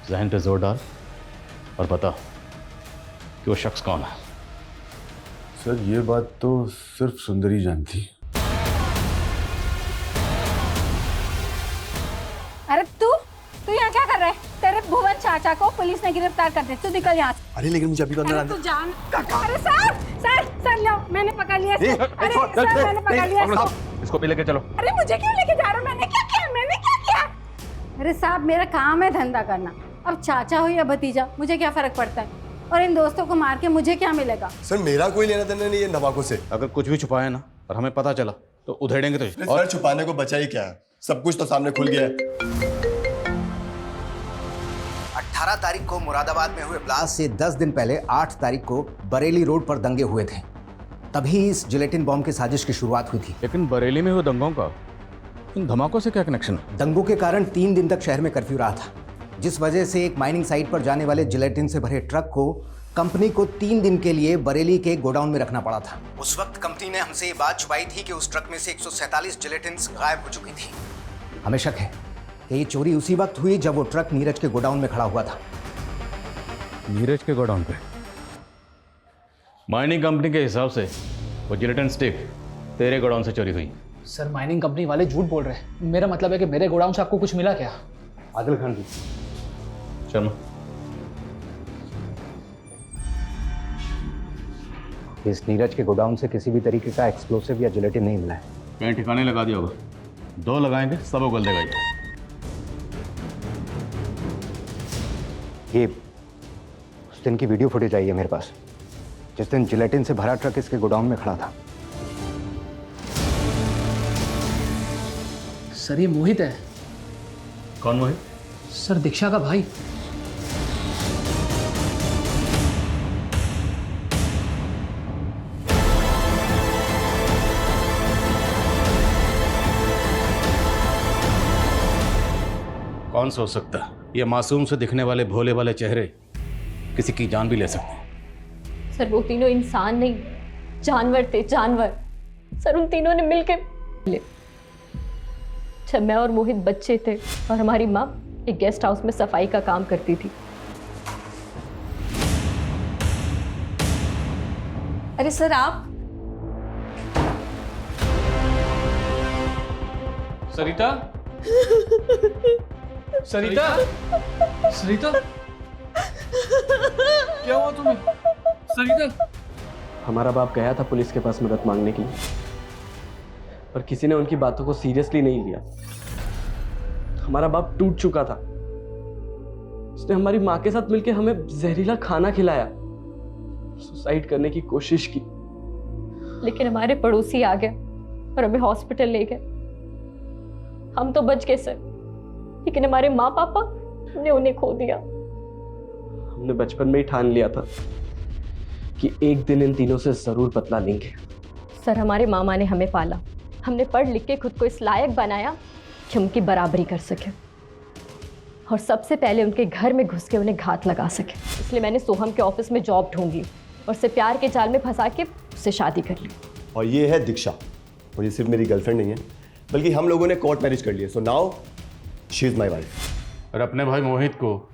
जहन पे जोर डाल और बता कि वो शख्स कौन है। सर ये बात तो सिर्फ सुंदरी जानती। अरे तू यहाँ क्या कर रहा है? तेरे भुवन चाचा को पुलिस ने गिरफ्तार कर दिया। तू निकल यहाँ से। अरे लेकिन मुझे अभी तो अंदर अरे तू जान। अरे सर लो, मैंने पकड़ लिया इसको। अरे सर मैंने पकड़ लिया इसको। इसको भी लेके चलो। अरे मुझे क्यों लेके जा रहे हो? मैंने क्या किया? अरे साहब मेरा काम है धंधा करना। अब चाचा हो या भतीजा मुझे क्या फर्क पड़ता है? और इन दोस्तों को मार के मुझे क्या मिलेगा? सर मेरा कोई लेना देना नहीं है धमाकों से। अगर कुछ भी छुपाया ना और हमें पता चला तो उधेड़ेंगे तुझे। सर छुपाने को बचा ही क्या है, सब कुछ तो सामने खुल गया है। 18 तारीख को मुरादाबाद में हुए ब्लास्ट से 10 दिन पहले 8 तारीख को बरेली रोड पर दंगे हुए थे। तभी इस जिलेटिन बॉम्ब की साजिश की शुरुआत हुई थी। लेकिन बरेली में हुए दंगों का इन धमाकों से क्या कनेक्शन है? दंगों के कारण 3 दिन तक शहर में कर्फ्यू रहा था, जिस वजह से एक माइनिंग साइट पर जाने वाले जिलेटिन से भरे ट्रक को कंपनी को 3 दिन के लिए बरेली के गोडाउन में रखना पड़ा था। उस वक्त कंपनी ने हमसे ये बात छुपाई थी कि उस ट्रक में से 147 जिलेटिन्स गायब हो चुकी थी। हमें शक है कि ये चोरी उसी वक्त हुई जब वो ट्रक नीरज के गोडाउन में खड़ा हुआ था। नीरज के गोडाउन पे? माइनिंग कंपनी के हिसाब से वो जिलेटिन स्टिक तेरे गोडाउन से चोरी हुई। सर माइनिंग कंपनी वाले झूठ बोल रहे हैं। मेरा मतलब है कि मेरे गोडाउन से आपको कुछ मिला क्या? आदिल खान जी। शर्मा, इस नीरज के गोडाउन से किसी भी तरीके का एक्सप्लोसिव या जिलेटिन नहीं मिला है। कहीं ठिकाने लगा दिया होगा। 2 लगाएंगे सब उगल देगा ये उस दिन की वीडियो फुटेज आई है मेरे पास, जिस दिन जिलेटिन से भरा ट्रक इसके गोडाउन में खड़ा था। सर ये मोहित है। कौन मोहित? सर दीक्षा का भाई। कौन सोच सकता है ये मासूम से दिखने वाले भोले वाले चेहरे किसी की जान भी ले सकते हैं। सर वो तीनों इंसान नहीं, जानवर थे, जानवर। सर उन तीनों ने मिलकर, जब मैं और मोहित बच्चे थे और हमारी माँ एक गेस्ट हाउस में सफाई का काम करती थी। अरे सर आप सरिता सरिता सरिता क्या हुआ तुम्हें? सरिता हमारा बाप गया था पुलिस के पास मदद मांगने के लिए, पर किसी ने उनकी बातों को सीरियसली नहीं लिया। हमारा बाप टूट चुका था। उसने हमारी माँ के साथ मिलकर हमें जहरीला खाना खिलाया, सुसाइड करने की कोशिश की। लेकिन हमारे पड़ोसी आ गए और हमें हॉस्पिटल ले गए। हम तो बच गए सर, लेकिन हमारे माँ पापा ने उन्हें खो दिया। हमने बचपन में ही ठान लिया था कि एक दिन इन तीनों से जरूर बदला लेंगे। सर हमारे मामा ने हमें पाला, हमने पढ़ लिख के खुद को इस लायक बनाया कि उनकी बराबरी कर सके और सबसे पहले उनके घर में घुस के उन्हें घात लगा सके। इसलिए मैंने सोहम के ऑफिस में जॉब ढूंढी और उसे प्यार के जाल में फंसा के उससे शादी कर ली। और ये है दीक्षा, और ये सिर्फ मेरी गर्लफ्रेंड नहीं है, बल्कि हम लोगों ने कोर्ट मैरिज कर लिया। So now she is my wife. और अपने भाई मोहित को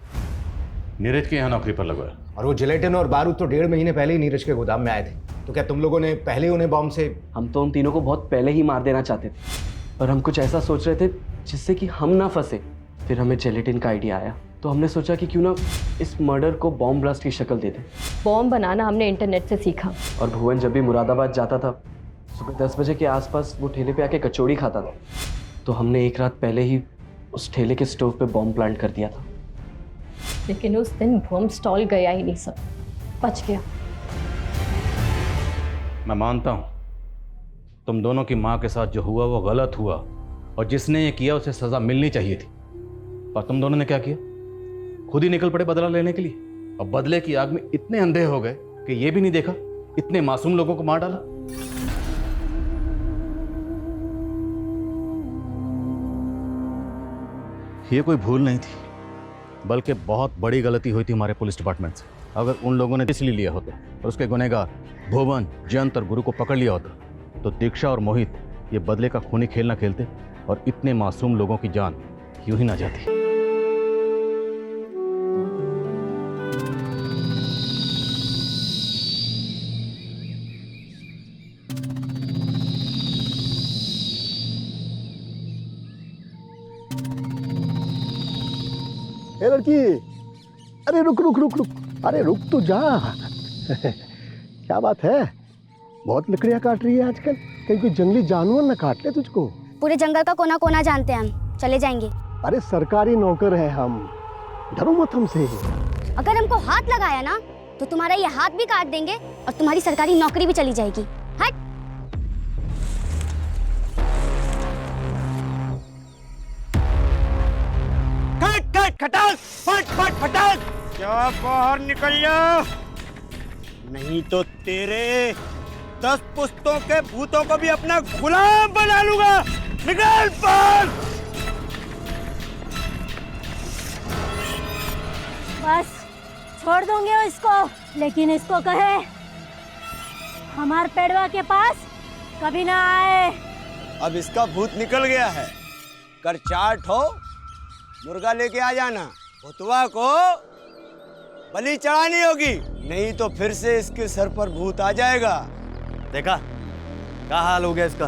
नीरज के यहाँ नौकरी पर लगवाया। और वो जिलेटिन और बारूद तो 1.5 महीने पहले ही नीरज के गोदाम में आए थे। तो क्या तुम लोगों ने पहले उन्हें बॉम्ब से? हम तो उन तीनों को बहुत पहले ही मार देना चाहते थे, पर हम कुछ ऐसा सोच रहे थे जिससे कि हम ना फंसे। फिर हमें जिलेटिन का आइडिया आया, तो हमने सोचा कि क्यों ना इस मर्डर को बॉम्ब ब्लास्ट की शक्ल दे दें। बॉम्ब बनाना हमने इंटरनेट से सीखा। और भुवन जब भी मुरादाबाद जाता था सुबह 10 बजे के आसपास वो ठेले पे आके कचौड़ी खाता था, तो हमने एक रात पहले ही उस ठेले के स्टोव पे बॉम्ब प्लांट कर दिया था। लेकिन उस दिन बॉम्ब स्टॉल गया ही नहीं, सब बच गया। मैं मानता हूं तुम दोनों की मां के साथ जो हुआ वो गलत हुआ और जिसने ये किया उसे सजा मिलनी चाहिए थी, पर तुम दोनों ने क्या किया? खुद ही निकल पड़े बदला लेने के लिए और बदले की आग में इतने अंधे हो गए कि ये भी नहीं देखा इतने मासूम लोगों को मार डाला। ये कोई भूल नहीं थी, बल्कि बहुत बड़ी गलती हुई थी हमारे पुलिस डिपार्टमेंट से। अगर उन लोगों ने इसलिए लिया होता और उसके गुनहगार भुवन, जयंत और गुरु को पकड़ लिया होता तो दीक्षा और मोहित ये बदले का खूनी खेल ना खेलते और इतने मासूम लोगों की जान यूं ही ना जाती। ए लड़की, अरे रुक रुक रुक रुक, अरे रुक तो जा। क्या बात है, बहुत लकड़ियां काट रही है आजकल, कहीं कोई जंगली जानवर न काट ले तुझको। पूरे जंगल का कोना कोना जानते हैं हम, चले जाएंगे। अरे सरकारी नौकर है हम, डरो मत हमसे। अगर हमको हाथ लगाया ना तो तुम्हारा ये हाथ भी काट देंगे और तुम्हारी सरकारी नौकरी भी चली जाएगी। हट। कट कट खटाल, फट फट फटाल, क्या बाहर निकल जा, नहीं तो तेरे 10 पुश्तों के भूतों को भी अपना गुलाम बना लूंगा। निकल बाहर। बस छोड़ दूंगे इसको, लेकिन इसको कहे हमार पेड़वा के पास कभी ना आए। अब इसका भूत निकल गया है, कर चाट हो मुर्गा लेके आ जाना, भुतवा को बलि चढ़ानी होगी, नहीं तो फिर से इसके सर पर भूत आ जाएगा। देखा क्या हाल हो गया इसका।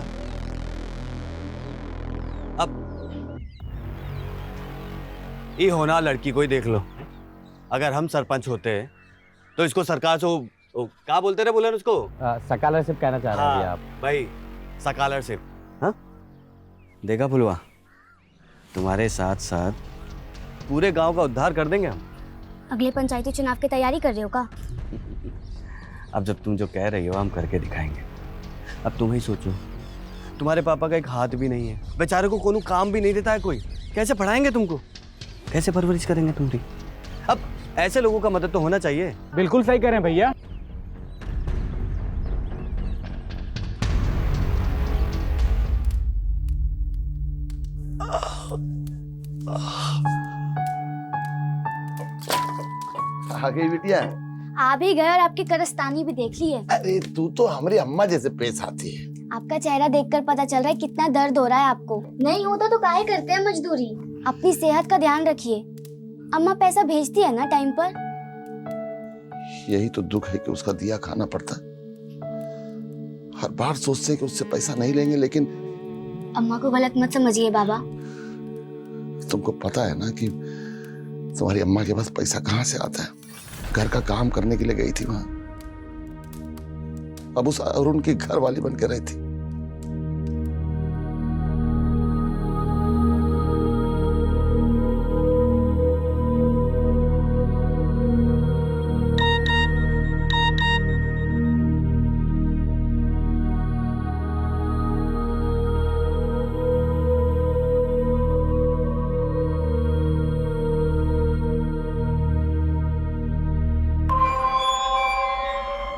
अब ये होना लड़की को ही देख लो, अगर हम सरपंच होते तो इसको सरकार से क्या बोलते रहे, बोले उसको स्कॉलरशिप कहना चाह रहे हैं आप भाई, स्कॉलरशिप। हाँ देखा फुलवा, तुम्हारे साथ साथ पूरे गांव का उद्धार कर देंगे हम। अगले पंचायती चुनाव की तैयारी कर रहे हो का? अब जब तुम जो कह रही हो हम करके दिखाएंगे। अब तुम ही सोचो, तुम्हारे पापा का एक हाथ भी नहीं है, बेचारे को कोनो काम भी नहीं देता है कोई, कैसे पढ़ाएंगे तुमको, कैसे परवरिश करेंगे तुम्हारी। अब ऐसे लोगों का मदद तो होना चाहिए। बिल्कुल सही करें भैया। आ गई बिटिया। आ भी गए और आपकी करस्तानी भी देख ली है। अरे तू तो हमारी अम्मा जैसे पेश आती है। आपका चेहरा देखकर पता चल रहा है कितना दर्द हो रहा है आपको। नहीं होता तो काहे करते हैं मजदूरी। अपनी सेहत का ध्यान रखिए। अम्मा पैसा भेजती है ना टाइम पर। यही तो दुख है कि उसका दिया खाना पड़ता। हर बार सोचते हैं कि उससे पैसा नहीं लेंगे, लेकिन अम्मा को गलत मत समझिए बाबा। तुमको पता है ना कि तुम्हारी अम्मा के पास पैसा कहाँ से आता है। घर का काम करने के लिए गई थी वहां, अब उस अरुण की घर वाली बन के रही थी।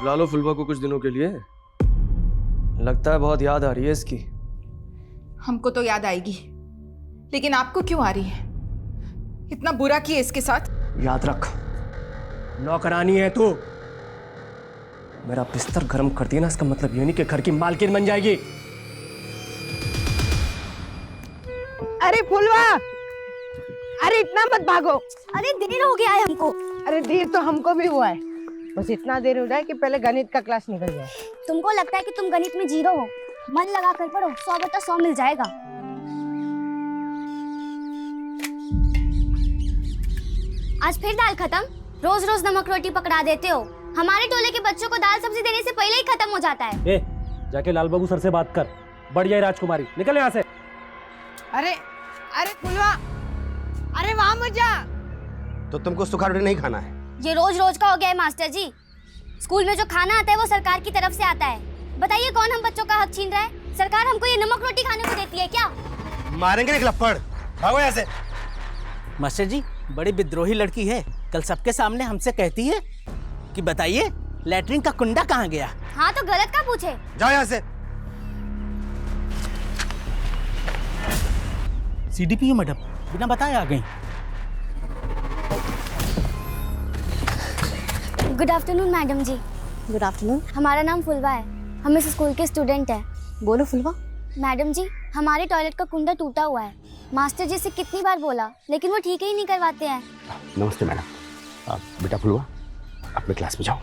बुला लो फुलवा को कुछ दिनों के लिए, लगता है बहुत याद आ रही है इसकी। हमको तो याद आएगी, लेकिन आपको क्यों आ रही है? इतना बुरा किया इसके साथ। याद रख, नौकरानी है तू। मेरा बिस्तर गर्म कर दिया ना, इसका मतलब ये नहीं कि घर की मालकिन बन जाएगी। अरे फुलवा, अरे इतना मत भागो। अरे देर हो गया है हमको। अरे देर तो हमको भी हुआ है, बस इतना देर हो जाए कि पहले गणित का क्लास निकल जाए। तुमको लगता है कि तुम गणित में जीरो हो? मन लगा कर पढ़ो, 100/100 मिल जाएगा। आज फिर दाल खत्म? रोज रोज नमक रोटी पकड़ा देते हो। हमारे टोले के बच्चों को दाल सब्जी देने से पहले ही खत्म हो जाता है। ए, जाके लाल बाबू सर से बात कर। बढ़ जाए राजकुमारी, निकल यहाँ से। अरे अरे फुलवा, अरे वहां मत जा। तो तुमको सूखा रोटी नहीं खाना है? ये रोज रोज का हो गया है मास्टर जी। स्कूल में जो खाना आता है वो सरकार की तरफ से आता है। बताइए कौन हम बच्चों का हक छीन रहा है? सरकार हमको ये नमक रोटी खाने को देती है क्या? मारेंगे एक लपड़, भागो यहाँ से। मास्टर जी, बड़ी विद्रोही लड़की है। कल सबके सामने हमसे कहती है कि बताइए लैट्रिन का कुंडा कहाँ गया। हाँ तो गलत का पूछे। जाओ यहाँ से। CDPO मैडम, बिना बताए आ गई। Good afternoon madam ji. Good afternoon. हमारा नाम फुलवा है, हम इस स्कूल के स्टूडेंट हैं। बोलो फुलवा। मैडम जी, हमारे टॉयलेट का कुंडा टूटा हुआ है। मास्टर जी से कितनी बार बोला लेकिन वो ठीक ही नहीं करवाते हैं। नमस्ते मैडम। बेटा फुलवा, अपने क्लास में जाओ।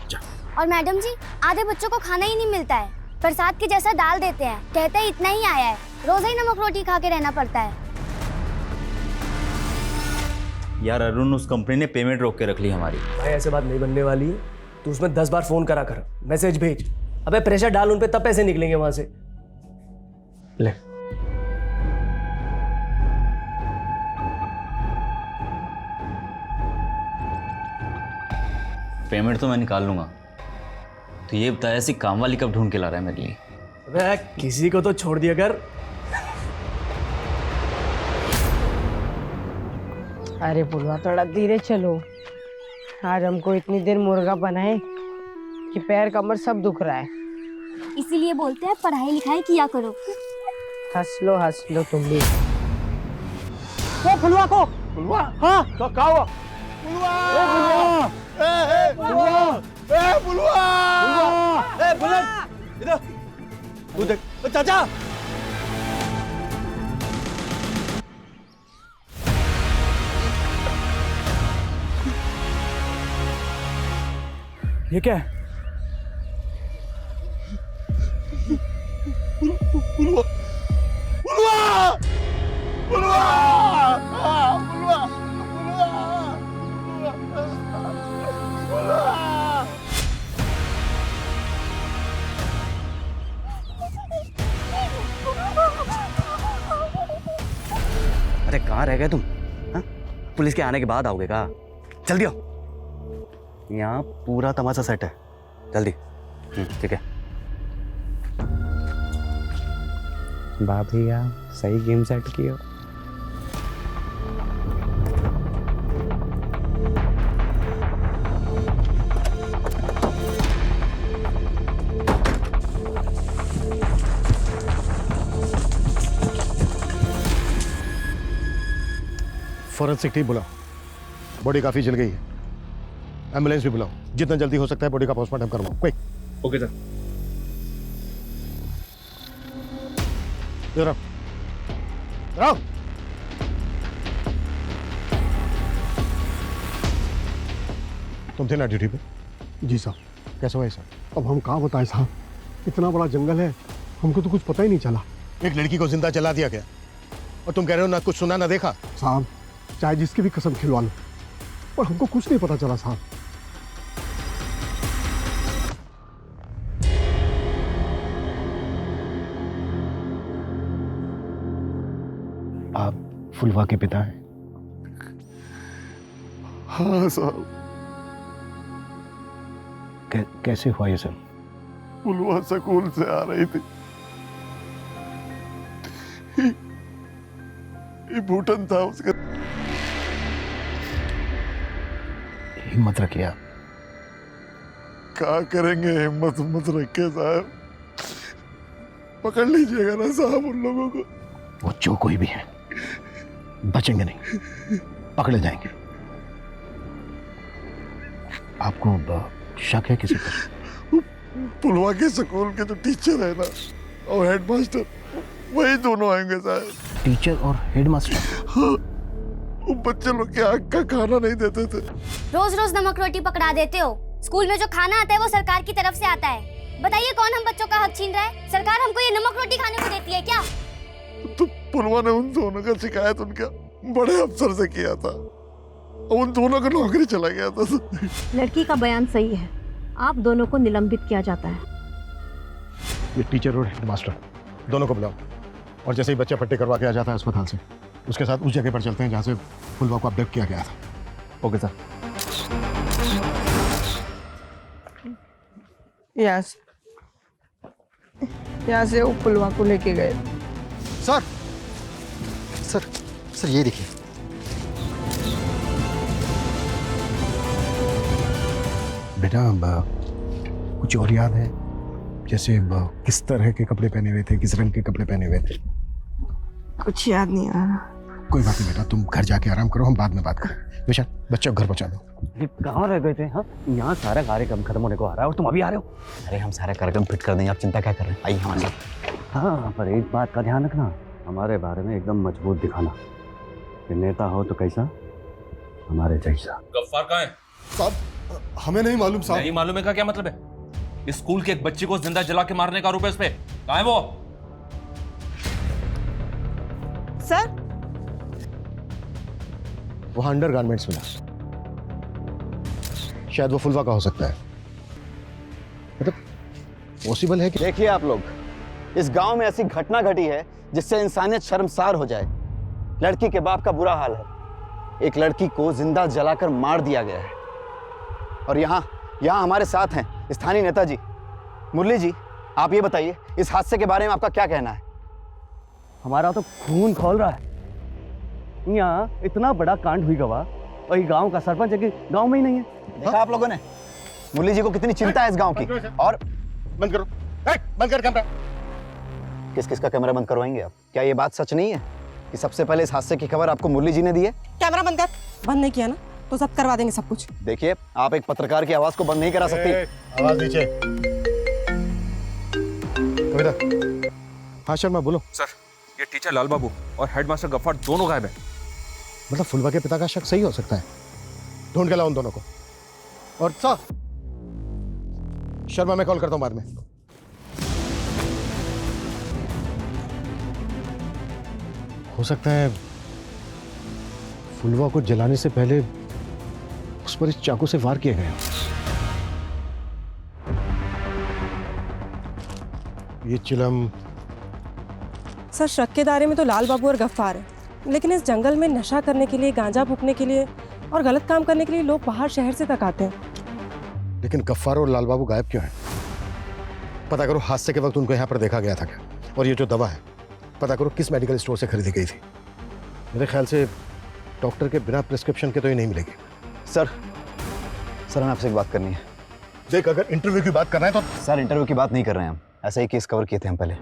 और मैडम जी, आधे बच्चों को खाना ही नहीं मिलता है, प्रसाद के जैसा डाल देते हैं, कहते हैं इतना ही आया है, रोज ही नमक रोटी खा के रहना पड़ता है। यार अरुण, उस कंपनी ने पेमेंट रोक के रख ली हमारी। भाई ऐसे बात नहीं बनने वाली है, तू उसमें 10 बार फोन करा कर, मैसेज भेज, अबे प्रेशर डाल उन पे, तब पैसे निकलेंगे वहां से। ले पेमेंट तो मैं निकाल लूंगा, तो ये बताया ऐसी काम वाली कब ढूंढ के ला रहा है मेरे लिए? अबे किसी को तो छोड़ दिया कर। अरे पुलवा, थोड़ा धीरे चलो। आज हमको इतनी देर मुर्गा बनाए कि पैर कमर सब दुख रहा है। इसीलिए बोलते हैं पढ़ाई लिखाई किया करो। हंस लो तुम भी। वो फुलवा को, फुलवा, हाँ क्या हुआ? फुलवा, बुलेट इधर, तू देख चाचा। ये क्या है? फुलवा, फुलवा, फुलवा, फुलवा, अरे कहाँ रह गए तुम? हाँ? पुलिस के आने के बाद आओगे का? जल्दी आओ, यहाँ पूरा तमाशा सेट है, जल्दी। ठीक है। भैया सही गेम सेट किया। फॉरेंसिक टीम बुलाओ, बॉडी काफी जल गई है। एम्बुलेंस भी बुलाओ, जितना जल्दी हो सकता है बॉडी का पोस्टमार्टम करवाओ, क्विक। Okay sir. जरा आओ। तुम थे ना ड्यूटी पे? जी साहब। कैसे हुआ साहब? अब हम कहाँ बताएं साहब, इतना बड़ा जंगल है, हमको तो कुछ पता ही नहीं चला। एक लड़की को जिंदा जला दिया गया और तुम कह रहे हो ना कुछ सुना ना देखा? साहब चाहे जिसकी भी कसम खिलवा लो, पर हमको कुछ नहीं पता चला साहब। आप फुलवा के पिता हैं? हाँ साहब। कैसे हुआ ये सब? फुलवा स्कूल से आ रही थी, ये भूटन था उसका। हिम्मत रखिए। क्या करेंगे, हिम्मत मत रखे साहब, पकड़ लीजिएगा ना साहब उन लोगों को। वो जो कोई भी है बचेंगे नहीं, पकड़े जाएंगे। आपको शक है किसी पर? पुलवा के स्कूल के तो टीचर है ना और हेडमास्टर, वही दोनों आएंगे साहब। टीचर और हेडमास्टर? हाँ, वो बच्चे लोग के आग का खाना नहीं देते थे। रोज रोज नमक रोटी पकड़ा देते हो। स्कूल में जो खाना आता है वो सरकार की तरफ से आता है। बताइए कौन हम बच्चों का हक छीन रहा है? सरकार हमको ये नमक रोटी खाने को देती है क्या? तो पुलवा ने उन दोनों का शिकायत उनका बड़े अफसर से किया था, उन दोनों का नौकरी चला गया था। लड़की का बयान सही है, आप दोनों को निलंबित किया जाता है। ये टीचर और हेडमास्टर दोनों को बुलाओ, और जैसे ही बच्चा पट्टी करवा के आ जाता है अस्पताल से, उसके साथ उस जगह पर चलते हैं जहाँ से फुलवा को अपडेट किया गया था। Okay sir. यहाँ से वो फुलवा को लेके गए। सर सर सर ये देखिए। बेटा कुछ और याद है? जैसे किस तरह के कपड़े पहने हुए थे, किस रंग के कपड़े पहने हुए थे? कुछ याद नहीं आ रहा। कोई बात नहीं बेटा, तुम घर जाके आराम करो, हम बाद में बात करें। विशाल, बच्चे को घर पहुंचा दो। कहाँ रह गए थे? हाँ, यहाँ सारा कार्यक्रम खत्म होने को आ रहा है और तुम अभी आ रहे हो। अरे हम सारा कार्यक्रम फिट कर देंगे, आप चिंता क्या कर रहे हैं, आइए हमारे साथ। हाँ, पर एक बात का ध्यान रखना, हमारे बारे में एकदम मजबूत दिखाना कि नेता हो तो कैसा, हमारे जैसा। गफ्फार कहाँ है? साहब हमें नहीं मालूम साहब। नहीं मालूम है का क्या मतलब है? इस स्कूल के एक बच्ची को जिंदा जला के मारने का आरोप है इस पे। कहाँ है वो? सर वहां अंडर गारमेंट्स मिला, शायद वो फुलवा का हो सकता है। मतलब पॉसिबल है कि देखिए आप लोग, इस गांव में ऐसी घटना घटी है जिससे इंसानियत शर्मसार हो जाए। लड़की के बाप का बुरा हाल है, एक लड़की को जिंदा जलाकर मार दिया गया है। और यहाँ हमारे साथ हैं स्थानीय नेताजी। मुरली जी, आप ये बताइए, इस हादसे के बारे में आपका क्या कहना है? हमारा तो खून खौल रहा है। यहाँ इतना बड़ा कांड हुई गवा और ये गांव का सरपंच है कि गांव में ही नहीं है। देखा आप लोगों ने मुरली जी को कितनी चिंता है इस गांव की। और बंद करो, बंद कर कैमरा। किस का कैमरा बंद करवाएंगे आप? क्या ये बात सच नहीं है कि सबसे पहले इस हादसे की खबर आपको मुरली जी ने दी है? कैमरा बंद कर। बंद नहीं किया ना तो सब करवा देंगे सब कुछ। देखिए, आप एक पत्रकार की आवाज को बंद नहीं करा सकती। आवाज नीचे। कविता। हाँ शर्मा बोलो। सर, ये टीचर लाल बाबू और हेडमास्टर गफ्फार दोनों गायब हैं। मतलब फुलवा के पिता का शक सही हो सकता है। ढूंढ के लाओ उन दोनों को। और शर्मा मैं कॉल करता हूं बाद में। हो सकता है फुलवा को जलाने से पहले उस पर इस चाकू से वार किया गया। ये चिलम। सर शक के दायरे में तो लाल बाबू और गफ्फार है, लेकिन इस जंगल में नशा करने के लिए, गांजा फूकने के लिए और गलत काम करने के लिए लोग बाहर शहर से तक आते हैं। लेकिन गफ्फार और लाल बाबू गायब क्यों हैं? पता करो हादसे के वक्त उनको यहाँ पर देखा गया था क्या? और ये जो दवा है, पता करो किस मेडिकल स्टोर से खरीदी गई थी। मेरे ख्याल से डॉक्टर के बिना प्रिस्क्रिप्शन के तो ये नहीं मिलेगी। सर हमें आपसे एक बात करनी है। देख, अगर इंटरव्यू की बात करना है तो। सर इंटरव्यू की बात नहीं कर रहे हैं हम, ऐसा ही केस कवर किए थे हम पहले।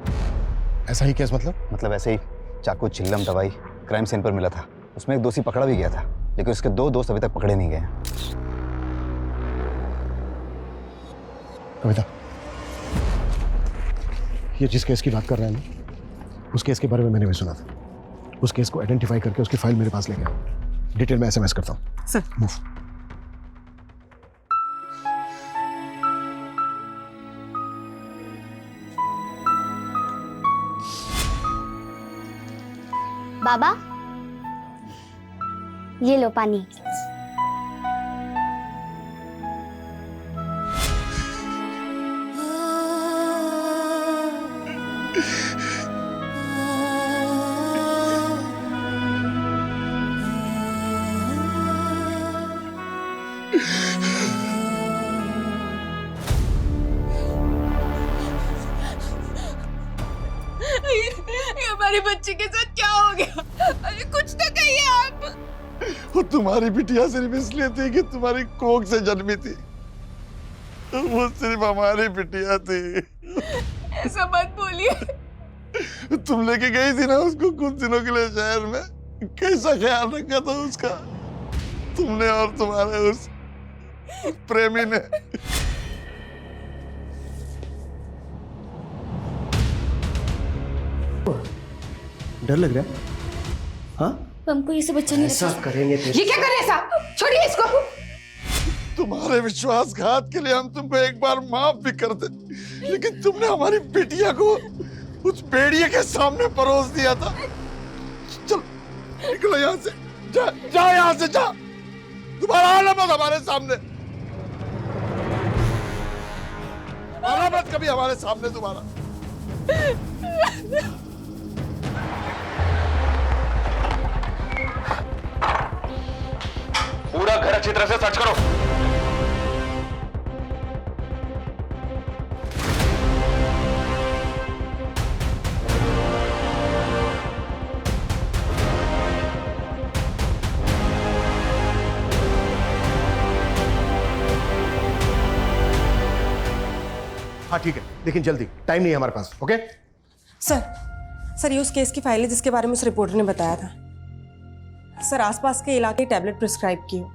ऐसा ही केस मतलब ऐसे ही चाकू, चिल्लम, दवाई क्राइम सीन पर मिला था। उसमें एक दोषी पकड़ा भी गया था, लेकिन उसके 2 दोस्त अभी तक पकड़े नहीं गए हैं। कविता, ये जिस केस की बात कर रहे हैं ना, उस केस के बारे में मैंने भी सुना था। उस केस को आइडेंटिफाई करके उसकी फाइल मेरे पास ले गया। डिटेल में SMS करता हूँ। Sir move. बाबा ये लो पानी। हमारी बच्ची के साथ क्या हो गया? अरे कुछ तो कहिए आप। वो तुम्हारी बिटिया सिर्फ इसलिए थी कि तुम्हारी कोख से जन्मी थी। वो सिर्फ हमारी बिटिया थी। ऐसा मत बोलिए। तुम लेके गई थी ना उसको कुछ दिनों के लिए शहर में, कैसा ख्याल रखा था उसका तुमने और तुम्हारे उस प्रेमी ने। डर लग रहा है? हाँ, हमको ये सब अच्छा नहीं ऐसा लगता। करेंगे ये क्या कर रहे हैं साहब? छोड़िए इसको। तुम्हारे विश्वासघात के लिए हम तुमको एक बार माफ भी कर दे, लेकिन तुमने हमारी बेटिया को उस भेड़िए के सामने परोस दिया था। चल निकलो यहाँ से, जा यहाँ से, जा। दोबारा आना मत हमारे सामने, आना मत कभी हमारे सामने दोबारा। पूरा घर अच्छी तरह से सर्च करो। हाँ ठीक है, लेकिन जल्दी, टाइम नहीं है हमारे पास। ओके सर ये उस केस की फाइल है जिसके बारे में उस रिपोर्टर ने बताया था। सर आसपास के इलाके टैबलेट प्रिस्क्राइब की हो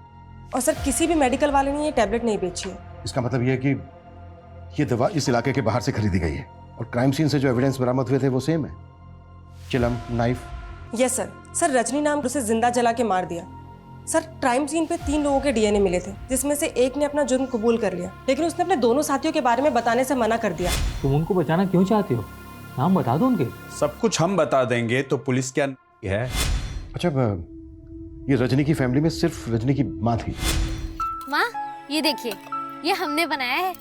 और सर किसी भी मेडिकल वाले ने ये टैबलेट नहीं बेची है। इसका मतलब ये है कि ये दवा इस इलाके के बाहर से खरीदी गई है और क्राइम सीन से जो एविडेंस बरामद हुए थे वो सेम है, चिलम, knife. Yes sir. Sir Rajni नाम उसे जिंदा जला के मार दिया। सर क्राइम सीन पे 3 लोगों के डीएनए मिले थे, जिसमें से एक ने अपना जुर्म कबूल कर लिया, लेकिन उसने अपने दोनों साथियों के बारे में बताने से मना कर दिया। तुम उनको बचाना क्यों चाहती हो? नाम बता दो उनके। सब कुछ हम बता देंगे तो पुलिस क्या है? अच्छा, ये रजनी की फैमिली में सिर्फ रजनी की माँ थी। माँ ये देखिए, ये हमने बनाया है।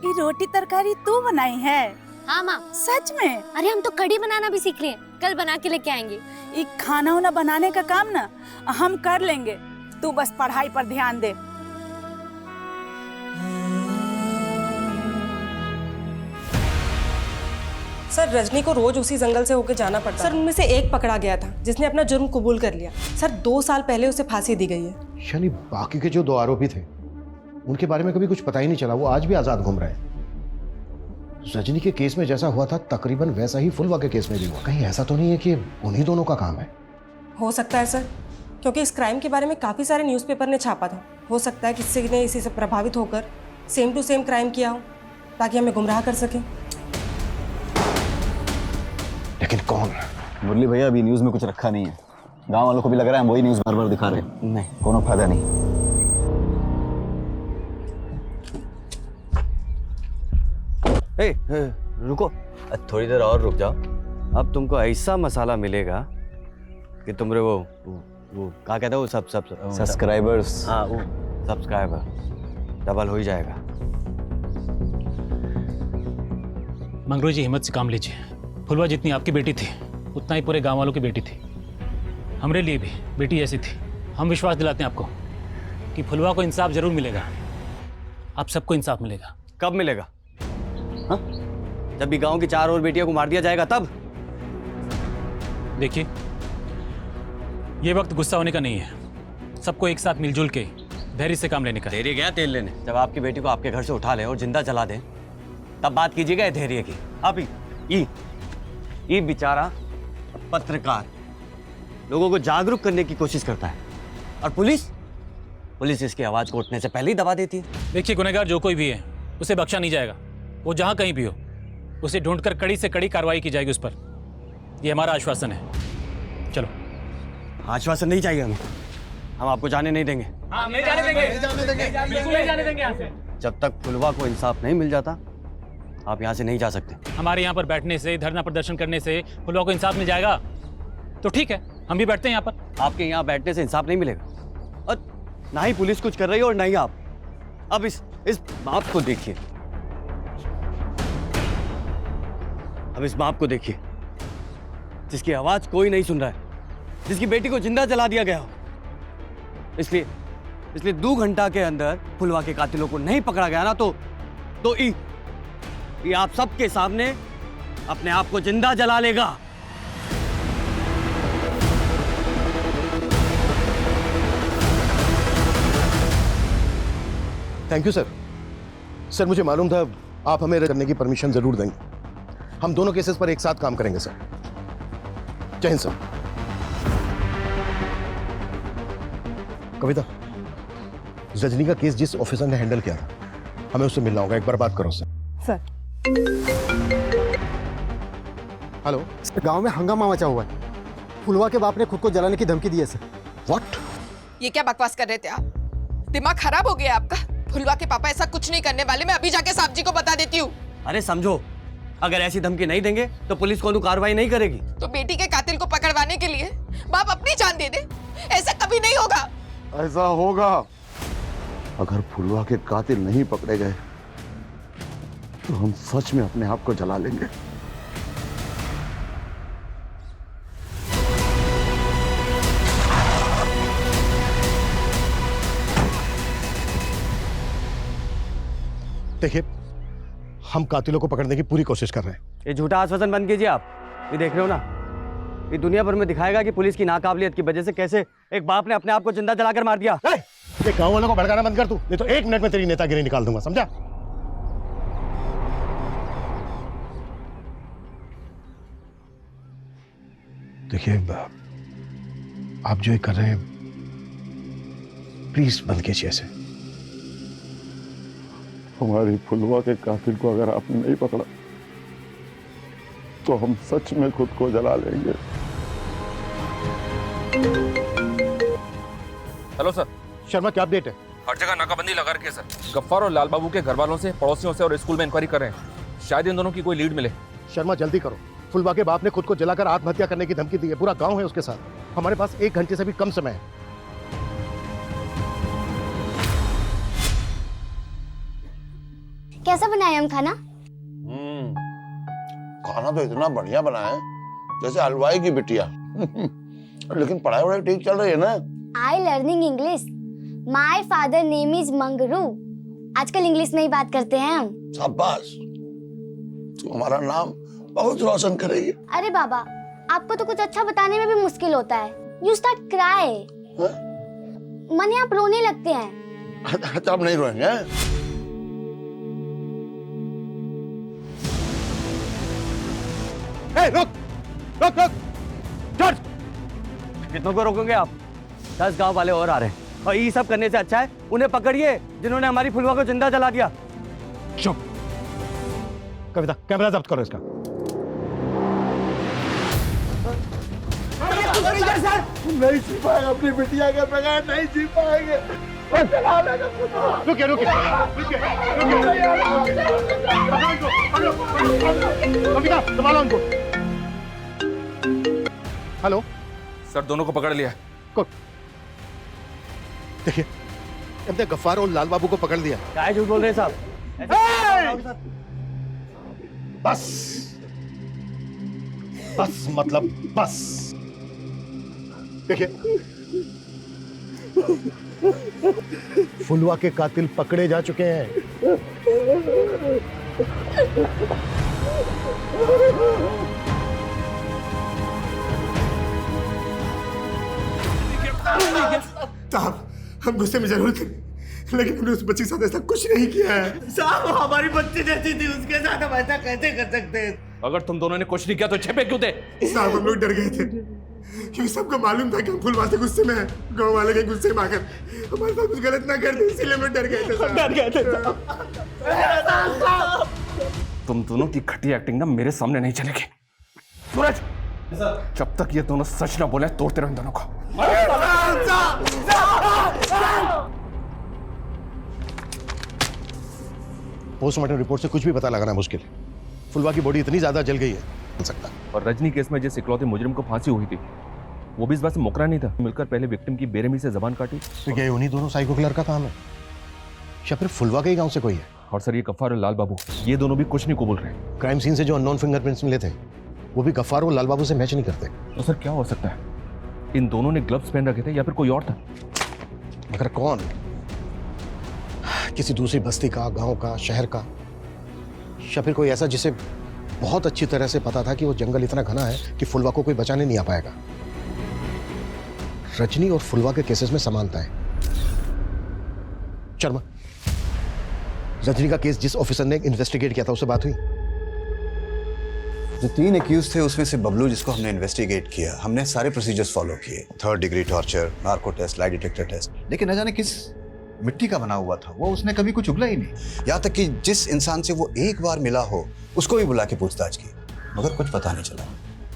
ये रोटी तरकारी तू बनाई है? हाँ माँ। सच में? अरे हम तो कढ़ी बनाना भी सीख लिए, कल बना के लेके आएंगे। ये खाना वाना बनाने का काम ना हम कर लेंगे, तू बस पढ़ाई पर ध्यान दे। सर रजनी को रोज उसी जंगल से होकर जाना पड़ता। सर उनमें से एक पकड़ा गया था जिसने अपना जुर्म कबूल कर लिया। सर 2 साल पहले उसे फांसी दी गई है। यानी बाकी के जो 2 आरोपी थे उनके बारे में कभी कुछ पता ही नहीं चला, वो आज भी आजाद घूम रहे हैं। रजनी के केस में जैसा हुआ था तकरीबन वैसा ही फुलवा के केस में भी हुआ। कहीं ऐसा तो नहीं है कि उन्हीं दोनों का काम है? हो सकता है सर, क्योंकि इस क्राइम के बारे में काफी सारे न्यूज़पेपर ने छापा था। हो सकता है किसी ने इसी से प्रभावित होकर सेम टू सेम क्राइम किया हो ताकि हमें गुमराह कर सके। लेकिन कौन? मुरली भैया अभी न्यूज में कुछ रखा नहीं है, गांव वालों को भी लग रहा है हम वही न्यूज बार बार दिखा रहे हैं। नहीं, कोनो फायदा नहीं। रुको, थोड़ी देर और रुक जाओ। अब तुमको ऐसा मसाला मिलेगा कि तुमरे वो क्या कहते हो, वो सब सब्सक्राइबर्स। हाँ, वो सब्सक्राइबर डबल हो ही जाएगा। मंगरू जी हिम्मत से काम लीजिए। फुलवा जितनी आपकी बेटी थी उतना ही पूरे गांव वालों की बेटी थी, हमारे लिए भी बेटी ऐसी थी। हम विश्वास दिलाते हैं आपको कि फुलवा को इंसाफ जरूर मिलेगा। आप सबको इंसाफ मिलेगा। कब मिलेगा? हाँ? जब भी गांव की 4 और बेटियों को मार दिया जाएगा तब? देखिए, ये वक्त गुस्सा होने का नहीं है, सबको एक साथ मिलजुल के धैर्य से काम लेने का। धैर्य गया तेल लेने? जब आपकी बेटी को आपके घर से उठा ले और जिंदा जला दें तब बात कीजिएगा धैर्य की। आप ये बेचारा पत्रकार लोगों को जागरूक करने की कोशिश करता है और पुलिस इसकी आवाज को उठने से पहले ही दबा देती है। देखिए, गुनहगार जो कोई भी है उसे बख्शा नहीं जाएगा। वो जहां कहीं भी हो उसे ढूंढकर कड़ी से कड़ी कार्रवाई की जाएगी उस पर। ये हमारा आश्वासन है। चलो। आश्वासन नहीं चाहिए हमें, हम आपको जाने नहीं देंगे। हाँ, नहीं जाने देंगे, बिल्कुल नहीं जाने देंगे यहाँ से। जब तक फुलवा को इंसाफ नहीं मिल जाता आप यहाँ से नहीं जा सकते। हमारे यहाँ पर बैठने से, धरना प्रदर्शन करने से फुलवा को इंसाफ मिल जाएगा तो ठीक है, हम भी बैठते हैं यहाँ पर। आपके यहाँ बैठने से इंसाफ नहीं मिलेगा और ना ही पुलिस कुछ कर रही है और ना ही आप। अब इस बाप को देखिए, अब इस बाप को देखिए जिसकी आवाज कोई नहीं सुन रहा है, जिसकी बेटी को जिंदा जला दिया गया हो। इसलिए 2 घंटा के अंदर फुलवा के कातिलों को नहीं पकड़ा गया ना तो ये आप सबके सामने अपने आप को जिंदा जला लेगा। Thank you sir. सर मुझे मालूम था आप हमें करने की परमिशन जरूर देंगे। हम दोनों केसेस पर एक साथ काम करेंगे सर। जय हिंद सर। कविता, रजनी का केस जिस ऑफिसर ने हैंडल किया था हमें उससे मिलना होगा, एक बार बात करो सर। सर। हेलो सर, गांव में हंगामा मचा हुआ है। फुलवा के बाप ने खुद को जलाने की धमकी दी है सर। व्हाट? ये क्या बकवास कर रहे थे आप? दिमाग खराब हो गया आपका? फुलवा के पापा ऐसा कुछ नहीं करने वाले, मैं अभी जाके साहब जी को बता देती हूँ। अरे समझो, अगर ऐसी धमकी नहीं देंगे तो पुलिस कोई कार्रवाई नहीं करेगी। तो बेटी के कातिल को पकड़वाने के लिए बाप अपनी जान दे दे, ऐसा कभी नहीं होगा। ऐसा होगा। अगर फुलवा के कातिल नहीं पकड़े गए तो हम सच में अपने आप को जला लेंगे। देखिए, हम कातिलों को पकड़ने की पूरी कोशिश कर रहे हैं। ये झूठा आश्वासन बंद कीजिए आप। ये देख रहे हो ना, ये दुनिया भर में दिखाएगा कि पुलिस की नाकाबिलियत की वजह से कैसे एक बाप ने अपने आप को जिंदा जलाकर मार दिया। ये गांव वालों को भड़काना बंद कर तू, नहीं तो 1 मिनट में तेरी नेतागिरी निकाल दूंगा, समझा? देखिए, आप जो ये कर रहे हैं प्लीज बंद कीजिए ऐसे। हमारी फुलवा के कातिल को अगर आपने नहीं पकड़ा तो हम सच में खुद को जला लेंगे। Hello sir. शर्मा, क्या अपडेट है? हर जगह नाकाबंदी लगा रखी है सर। गफ्फार और लाल बाबू के घर वालों से, पड़ोसियों से और स्कूल में इंक्वायरी कर रहे हैं। शायद इन दोनों की कोई लीड मिले। शर्मा, जल्दी करो। फुलवा के बाप ने खुद को जलाकर आत्महत्या करने की धमकी दी है। पूरा गांव है उसके साथ। हमारे पास 1 घंटे से भी कम समय है। कैसा बनाया हम खाना? खाना तो इतना बढ़िया बना है जैसे हलवाई की बिटिया। लेकिन पढ़ाई वढ़ाई ठीक चल रही है ना? आई learning English. My father name is Mangru. आजकल इंग्लिश में ही बात करते हैं हम। शाबाश, तू हमारा नाम बहुत रोशन करेगी। अरे बाबा, आपको तो कुछ अच्छा बताने में भी मुश्किल होता है। You start cry. माने आप रोने लगते हैं। अच्छा, अब नहीं रोएंगे। रुक रुक रुक जॉर्ज, कितनों को रोकोगे आप? 10 गांव वाले और आ रहे हैं और ये सब करने से अच्छा है उन्हें पकड़िए जिन्होंने हमारी फुलवा को जिंदा जला दिया। चुप। कविता, कैमरा जब्त करो इसका। नहीं जी पाएगा, अपनी बिटिया के बगैर नहीं जी पाएंगे। रुकिए रुकिए कविता, संभालो उनको। हेलो सर, दोनों को पकड़ लिया। देखिए, हमने गफ्फार और लाल बाबू को पकड़ लिया। क्या झूठ बोल रहे हैं साहब? बस बस, मतलब बस। देखिए, फुलवा के कातिल पकड़े जा चुके हैं। साहब, हम गुस्से में जरूर थे, लेकिन हमने उस बच्ची के साथ ऐसा कुछ नहीं किया है। साहब, हमारी बच्ची जैसी थी, उसके साथ हम ऐसा कैसे कर सकते हैं? अगर तुम दोनों ने कुछ नहीं किया तो छिपे क्यों थे? साहब, हम लोग डर गए थे क्योंकि सबको मालूम था कि हम फुलवा से गुस्से में हैं। गांव वाले के गुस्से में आकर हमारे साथ कुछ गलत ना कर दे, इसीलिए हम डर गए थे। डर गए थे। तुम दोनों की घटिया एक्टिंग ना मेरे सामने नहीं चलेगी। सूरज, जब तक ये दोनों सच ना बोले तोड़ते रहो इन दोनों को। पोस्टमार्टम रिपोर्ट से कुछ भी पता लगाना मुश्किल है। फुलवा की बॉडी इतनी ज्यादा जल गई है, हो सकता। और रजनी केस में जिस इकलौते मुजरिम को फांसी हुई थी, वो भी इस बात से मुकरा नहीं था। मिलकर पहले विक्टिम की बेरहमी से जबान काटी। तो क्या उन्हीं दोनों साइको किलर का काम है या फिर फुलवा के ही गांव से कोई है? और सर, ये गफ्फार और लाल बाबू, ये दोनों भी कुछ नहीं कबूल रहे। क्राइम सीन से जो अननोन फिंगरप्रिंट्स मिले थे वो भी गफ्फार और लाल बाबू से मैच नहीं करते। तो सर, क्या हो सकता है? इन दोनों ने ग्लव्स पहन रखे थे या फिर कोई और था? मगर कौन? किसी दूसरी बस्ती का, गांव का, शहर का, या फिर कोई ऐसा जिसे बहुत अच्छी तरह से पता था कि वो जंगल इतना घना है कि फुलवा को कोई बचाने नहीं आ पाएगा। रजनी और फुलवा के केसेस में समानता है। शर्मा, रजनी का केस जिस ऑफिसर ने इन्वेस्टिगेट किया था उससे बात हुई? जो 3 एक्यूज थे उसमें से बबलू, जिसको हमने इन्वेस्टिगेट किया, हमने सारे प्रोसीजर्स फॉलो किए। 3rd degree torture, narco test, lie detector test, लेकिन न जाने किस मिट्टी का बना हुआ था वो, उसने कभी कुछ उगला ही नहीं। यहाँ तक कि जिस इंसान से वो एक बार मिला हो उसको भी बुला के पूछताछ की, मगर कुछ पता नहीं चला।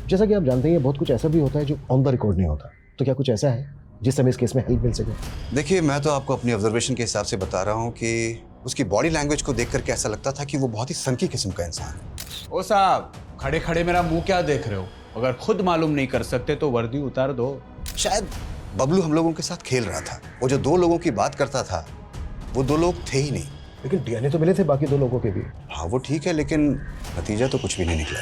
जैसा कि आप जानते हैं, बहुत कुछ ऐसा भी होता है जो ऑन द रिकॉर्ड नहीं होता। तो क्या कुछ ऐसा है जिससे हमें इस केस में हेल्प मिल सके? देखिए, मैं तो आपको अपनी ऑब्जर्वेशन के हिसाब से बता रहा हूँ कि उसकी बॉडी लैंग्वेज को देख करके ऐसा लगता था कि वो बहुत ही सनकी किस्म का इंसान है। ओ साहब, खड़े खड़े मेरा मुंह क्या देख रहे हो? अगर खुद मालूम नहीं कर सकते तो वर्दी उतार दो। शायद बबलू हम लोगों के साथ खेल रहा था। वो जो 2 लोगों की बात करता था वो 2 लोग थे ही नहीं। लेकिन डीएनए तो मिले थे बाकी 2 लोगों के भी। हाँ, वो ठीक है, लेकिन नतीजा तो कुछ भी नहीं निकला।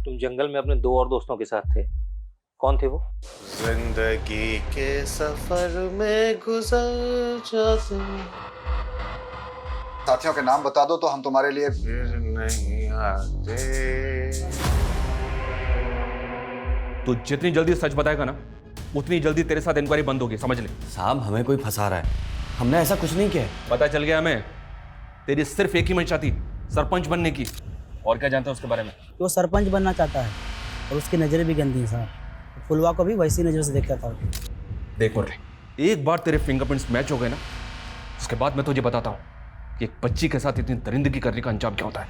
तुम जंगल में अपने 2 और दोस्तों के साथ थे, कौन थे वो? जिंदगी के सफर में गुजर जाते। साथियों के नाम बता दो तो हम तुम्हारे लिए फिर नहीं आते। तो जितनी जल्दी सच बताएगा ना, उतनी जल्दी तेरे साथ इंक्वायरी बंद होगी, समझ ले। साहब, हमें कोई फंसा रहा है, हमने ऐसा कुछ नहीं किया। पता चल गया हमें, तेरी सिर्फ एक ही मंशा थी, सरपंच बनने की। और क्या जानते हैं उसके बारे में? वो सरपंच बनना चाहता है और उसकी नज़रें भी गंदी हैं साहब। फुलवा को भी वैसी नज़र से देखता था। देख मुरली, एक बार तेरे फिंगरप्रिंट्स मैच हो गए ना, उसके बाद मैं तुझे बताता हूँ कि एक बच्ची के साथ इतनी दरिंदगी करने का अंजाम क्या होता है।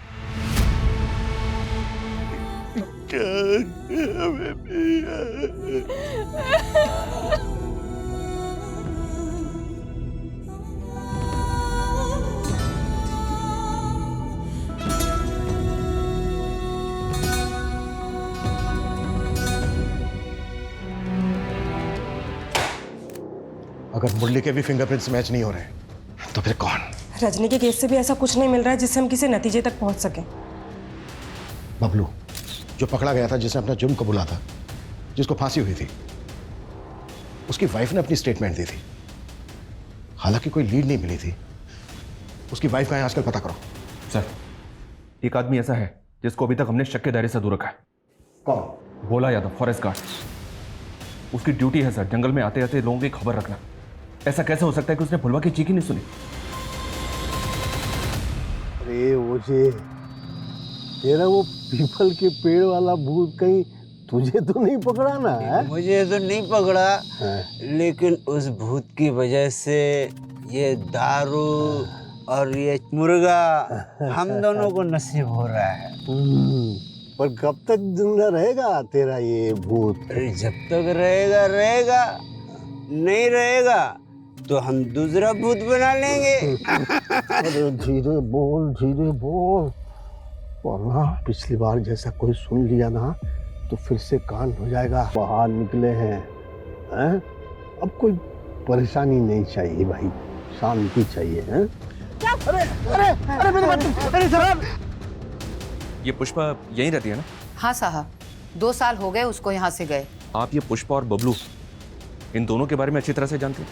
अगर मुरली के भी फिंगरप्रिंट्स मैच नहीं हो रहे तो फिर कौन? रजनी के केस से भी ऐसा कुछ नहीं मिल रहा है जिससे हम किसी नतीजे तक पहुंच सके। बबलू जो पकड़ा गया था, जिसने अपना जुर्म कबूला था, जिसको फांसी हुई थी, उसकी वाइफ ने अपनी स्टेटमेंट दी थी। हालांकि कोई लीड नहीं मिली थी। उसकी वाइफ का है आजकल, पता करो। सर, एक आदमी ऐसा है जिसको अभी तक हमने शक के दायरे से दूर रखा है। कौन? Bhola Yadav, forest guard. उसकी ड्यूटी है सर जंगल में आते आते लोगों की खबर रखना। ऐसा कैसे हो सकता है कि उसने फुलवा की चीख ही नहीं सुनी? अरे ओझे, तेरा वो पीपल के पेड़ वाला भूत कहीं तुझे तो नहीं पकड़ा ना है? मुझे तो नहीं पकड़ा, लेकिन उस भूत की वजह से ये दारू और ये मुर्गा हम दोनों को नसीब हो रहा है। पर कब तक जिंदा रहेगा तेरा ये भूत? अरे जब तक रहेगा रहेगा, नहीं रहेगा तो हम दूसरा भूत बना लेंगे। अरे धीरे बोल, वरना पिछली बार जैसा कोई सुन लिया ना तो फिर से कांड हो जाएगा। बाहर निकले हैं, अब कोई परेशानी नहीं चाहिए भाई, शांति चाहिए। हैं? अरे मेरी बात, अरे साहब। ये पुष्पा यहीं रहती है ना? हाँ साहब, 2 साल हो गए उसको यहाँ से गए। आप ये पुष्पा और बबलू, इन दोनों के बारे में अच्छी तरह से जानते हैं?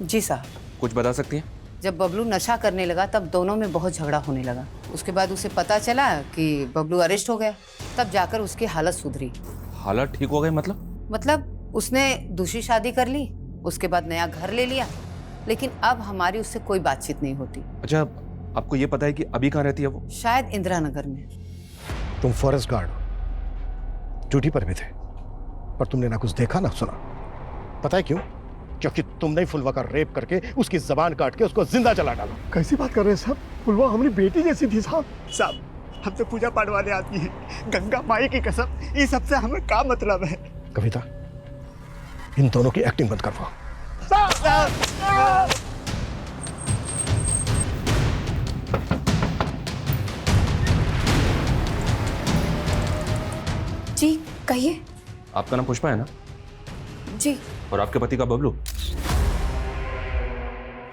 जी साहब। कुछ बता सकती हैं? जब बबलू नशा करने लगा तब दोनों में बहुत झगड़ा होने लगा। उसके बाद उसे पता चला कि बबलू अरेस्ट हो गया, तब जाकर उसकी हालत सुधरी। हालत ठीक हो गई मतलब? मतलब उसने दूसरी शादी कर ली, उसके बाद नया घर ले लिया, लेकिन अब हमारी उससे कोई बातचीत नहीं होती। अच्छा, आपको ये पता है कि अभी कहाँ रहती है वो? शायद इंदिरा नगर में। तुम फॉरेस्ट गार्ड हो, ड्यूटी पर भी थे, पर तुमने ना कुछ देखा ना सुना। पता है क्यों? क्योंकि तुमने फुलवा का रेप करके उसकी जबान काट के उसको जिंदा जला डाला। कैसी बात कर रहे हैं साहब? फुलवा हमारी बेटी जैसी थी साहब। हम तो पूजा पाठ वाले आदमी हैं, गंगा माई की कसम, ये सबसे हमें क्या मतलब है? कविता, इन दोनों की एक्टिंग बंद करवाओ। जी कहिए। आपका नाम पुष्पा है ना? जी। और आपके पति का बबलू?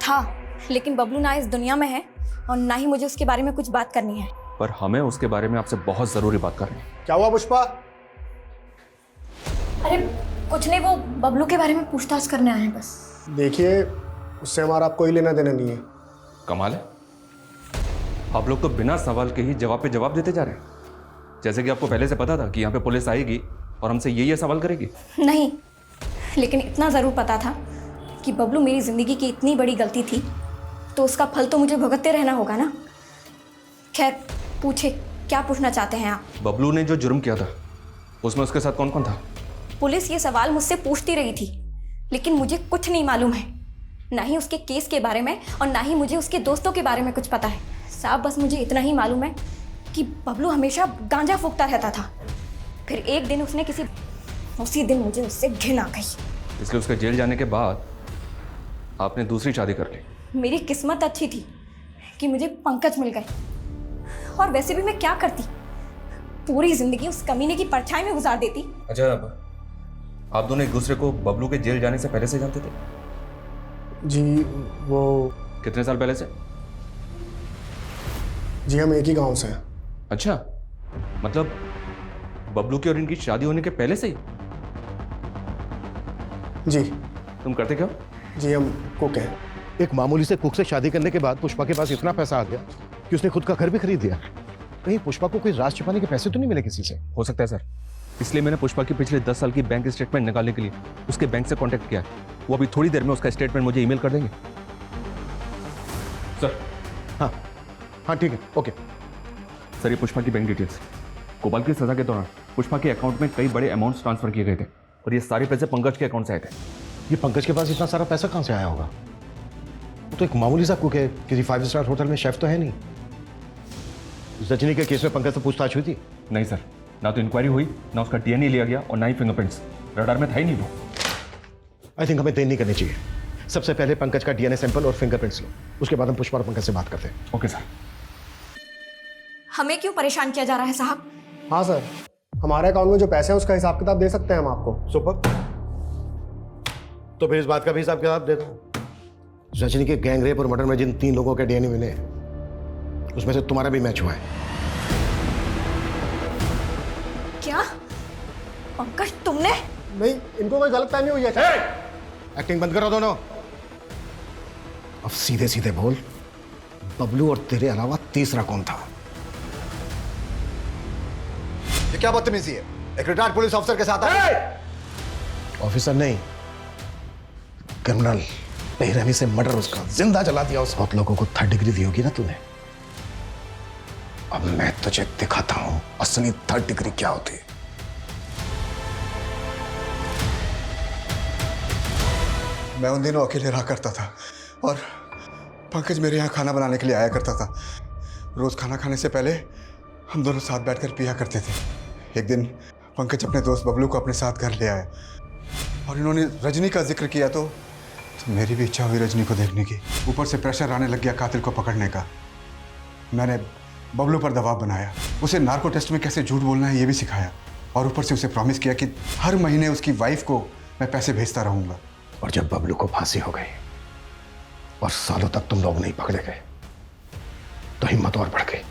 था, लेकिन बबलू ना इस दुनिया में है और ना ही मुझे उसके बारे में कुछ बात करनी है। पर हमें उसके बारे में आपसे बहुत जरूरी बात करनी है। क्या हुआ पुष्पा? अरे कुछ नहीं, वो बबलू के बारे में पूछताछ करने आए हैं बस। देखिए, उससे हमारा कोई लेना देना नहीं है। कमाल है, आप लोग तो बिना सवाल के ही जवाब पे जवाब देते जा रहे हैं, जैसे कि आपको पहले से पता था कि यहाँ पे पुलिस आएगी और हमसे ये सवाल करेगी। नहीं, लेकिन इतना ज़रूर पता था कि बबलू मेरी ज़िंदगी की इतनी बड़ी गलती थी तो उसका फल तो मुझे भुगतते रहना होगा ना। खैर पूछे, क्या पूछना चाहते हैं आप? बबलू ने जो जुर्म किया था उसमें उसके साथ कौन कौन था? पुलिस ये सवाल मुझसे पूछती रही थी, लेकिन मुझे कुछ नहीं मालूम है, ना ही उसके केस के बारे में और ना ही मुझे उसके दोस्तों के बारे में कुछ पता है। साहब बस मुझे इतना ही मालूम है कि बबलू हमेशा गांजा फूकता रहता था। फिर एक दिन उसने उसी दिन मुझे उससे घिन आ गई। इसलिए उसके जेल जाने के बाद आपने दूसरी शादी कर ली। मेरी किस्मत अच्छी थी कि मुझे पंकज मिल गए, और वैसे भी मैं क्या करती, पूरी जिंदगी उस कमीने की परछाई में गुजार देती। अच्छा, आप दोनों एक दूसरे को बबलू के जेल जाने से पहले से जानते थे? जी वो कितने साल पहले से? जी हम एक ही गांव से हैं। अच्छा, मतलब बबलू की और इनकी शादी होने के पहले से ही? जी। तुम करते क्या? जी हम कुक हैं। एक मामूली से कुक से शादी करने के बाद पुष्पा के पास इतना पैसा आ गया कि उसने खुद का घर भी खरीद लिया। कहीं पुष्पा को कोई राज छिपाने के पैसे तो नहीं मिले किसी से? हो सकता है सर, इसलिए मैंने पुष्पा की पिछले 10 साल की बैंक स्टेटमेंट निकालने के लिए उसके बैंक से कांटेक्ट किया है। वो अभी थोड़ी देर में उसका स्टेटमेंट मुझे ईमेल कर देंगे। सर। हाँ ठीक है, ओके। सर ये पुष्पा की बैंक डिटेल्स। कोबाल की सजा के दौरान पुष्पा के अकाउंट में कई बड़े अमाउंट्स ट्रांसफर किए गए थे और ये सारे पैसे पंकज के अकाउंट से आए थे। ये पंकज के पास इतना सारा पैसा कहाँ से आया होगा? वो तो एक मामूली सा कुक है, किसी 5 स्टार होटल में शेफ तो है नहीं। रजनी के केस में पंकज से पूछताछ हुई थी? नहीं सर, ना तो इंक्वायरी हुई, ना उसका डीएनए लिया गया और ना ही फिंगरप्रिंट्स। रडार में था ही नहीं वो। आई थिंक हमें देर नहीं करनी चाहिए। सबसे पहले पंकज का डीएनए सैंपल और फिंगरप्रिंट्स लो, उसके बाद हम पुष्पा और पंकज से बात करते हैं। Okay sir. हमें क्यों परेशान किया जा रहा है साहब? हाँ सर, हमारे अकाउंट में जो पैसे हैं उसका हिसाब किताब दे सकते हैं हम आपको। सुपर, तो फिर इस बात का भी हिसाब किताब दे दो। रजनी के गैंग रेप और मर्डर में जिन 3 लोगों के डीएनए मिले उसमें से तुम्हारा भी मैच हुआ है। क्या पंकज तुमने? नहीं, इनको कोई गलतफहमी हुई है। एक्टिंग बंद करो दोनों। अब सीधे सीधे बोल, बबलू और तेरे अलावा तीसरा कौन था? ये क्या बदतमीजी है? एक रिटायर्ड पुलिस ऑफिसर के साथ ऑफिसर नहीं, क्रिमिनल। बेरहमी से मर्डर उसका जिंदा जला दिया। उस बहुत लोगों को 3rd डिग्री दी होगी ना तूने। अब मैं तुझे दिखाता हूं असली 3rd डिग्री क्या होती है। मैं उन दिनों अकेले रहा करता था और पंकज मेरे यहाँ खाना बनाने के लिए आया करता था। रोज खाना खाने से पहले हम दोनों साथ बैठकर पिया करते थे। एक दिन पंकज अपने दोस्त बबलू को अपने साथ घर ले आया और इन्होंने रजनी का जिक्र किया तो मेरी भी इच्छा हुई रजनी को देखने की। ऊपर से प्रेशर आने लग गया कातिल को पकड़ने का। मैंने बबलू पर दबाव बनाया, उसे नार्को टेस्ट में कैसे झूठ बोलना है ये भी सिखाया और ऊपर से उसे प्रॉमिस किया कि हर महीने उसकी वाइफ को मैं पैसे भेजता रहूंगा। और जब बबलू को फांसी हो गई और सालों तक तुम लोग नहीं पकड़े गए तो हिम्मत और बढ़ गई।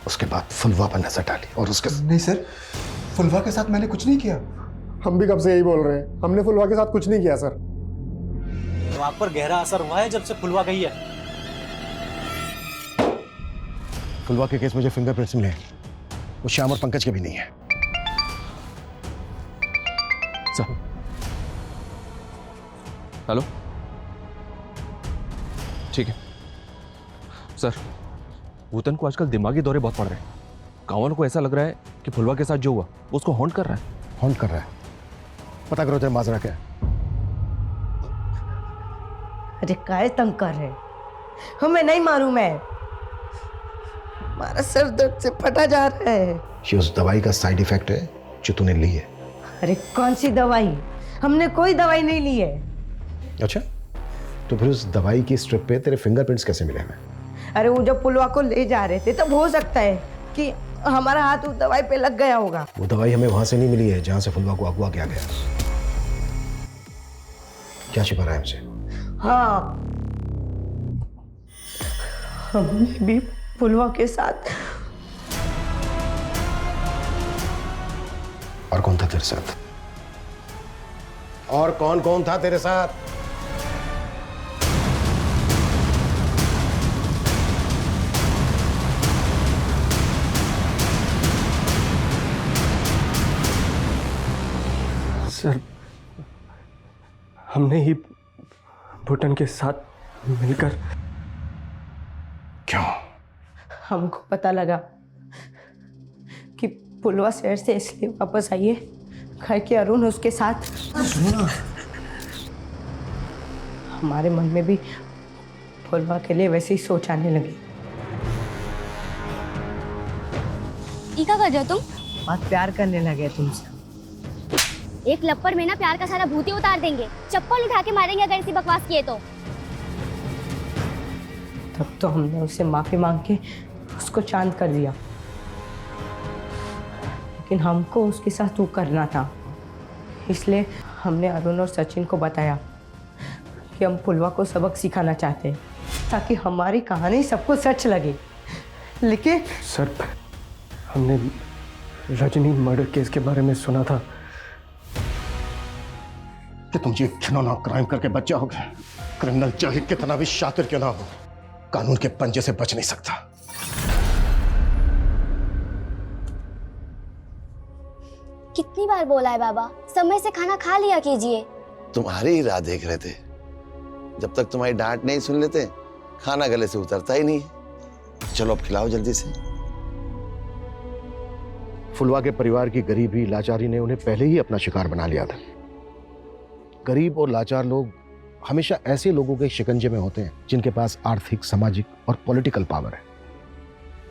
उसके बाद फुलवा पर नजर डाली और उसके नहीं सर, फुलवा के साथ मैंने कुछ नहीं किया। हम भी कब से यही बोल रहे हैं, हमने फुलवा के साथ कुछ नहीं किया सर। तो आप पर गहरा असर हुआ है जब से फुलवा गई है। फुलवा के केस में जो फिंगरप्रिंट्स मिले वो श्याम और पंकज के भी नहीं है। सर हेलो, ठीक है सर। भूतन को आजकल दिमागी दौरे बहुत पड़ रहे हैं। कांवन को ऐसा लग रहा है कि फुलवा के साथ जो हुआ वो उसको हॉन्ट कर रहा है। हॉन्ट कर रहा है? पता करो तेरा माजरा क्या है। अरे काय तंग कर रहे, हमें नहीं मालूम है। हमारा सर दर्द से फटा जा रहा है। ये उस दवाई का साइड इफेक्ट है जो तूने ली है। अरे कौन सी दवाई? हमने कोई दवाई नहीं ली है। अच्छा, तो फिर उस दवाई की स्ट्रिप पे तेरे फिंगरप्रिंट्स कैसे मिले हमें? अरे वो जब पुलवा को ले जा रहे थे तब हो सकता है कि हमारा हाथ उस दवाई पे लग गया होगा। वो दवाई हमें वहां से नहीं मिली है जहां से फुलवा को अगवा किया गया। क्या छिपा रहा है हमसे? हाँ, हमने भी फुलवा के साथ। और कौन था तेरे साथ? और कौन कौन था तेरे साथ? सर, हमने ही भूटन के साथ मिलकर। क्यों? हमको पता लगा कि पुलवा शहर से इसलिए वापस आई है घर के अरुण उसके साथ। हमारे मन में भी पुलवा के लिए वैसे ही सोच आने लगी। ये क्या कर रहे हो तुम? बहुत प्यार करने लगे तुमसे। एक लप्पड़ में ना प्यार का सारा भूत ही उतार देंगे। चप्पल उठा के मारेंगे अगर ऐसी बकवास किए तो। तब तो हमने उससे माफी मांग के उसको चांद कर दिया, लेकिन हमको उसके साथ वो करना था। इसलिए हमने अरुण और सचिन को बताया कि हम पुलवा को सबक सिखाना चाहते हैं ताकि हमारी कहानी सबको सच लगे। लेकिन सर, हमने रजनी मर्डर केस के बारे में सुना था कि तुम ये घिनौना क्राइम करके बच जाओगे। क्रिमिनल चाहे कितना भी शातिर क्यों ना हो, कानून के पंजे से बच नहीं सकता। कितनी बार बोला है बाबा, समय से खाना खा लिया कीजिए। तुम्हारी ही राह देख रहे थे। जब तक तुम्हारी डांट नहीं सुन लेते खाना गले से उतरता ही नहीं। चलो अब खिलाओ जल्दी से। फुलवा के परिवार की गरीबी लाचारी ने उन्हें पहले ही अपना शिकार बना लिया था। गरीब और लाचार लोग हमेशा ऐसे लोगों के शिकंजे में होते हैं जिनके पास आर्थिक, सामाजिक और पॉलिटिकल पावर है।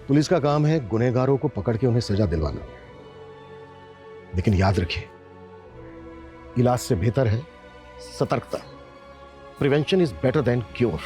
पुलिस का काम है गुनहगारों को पकड़ के उन्हें सजा दिलवाना, लेकिन याद रखिए, इलाज से बेहतर है सतर्कता। Prevention is better than cure.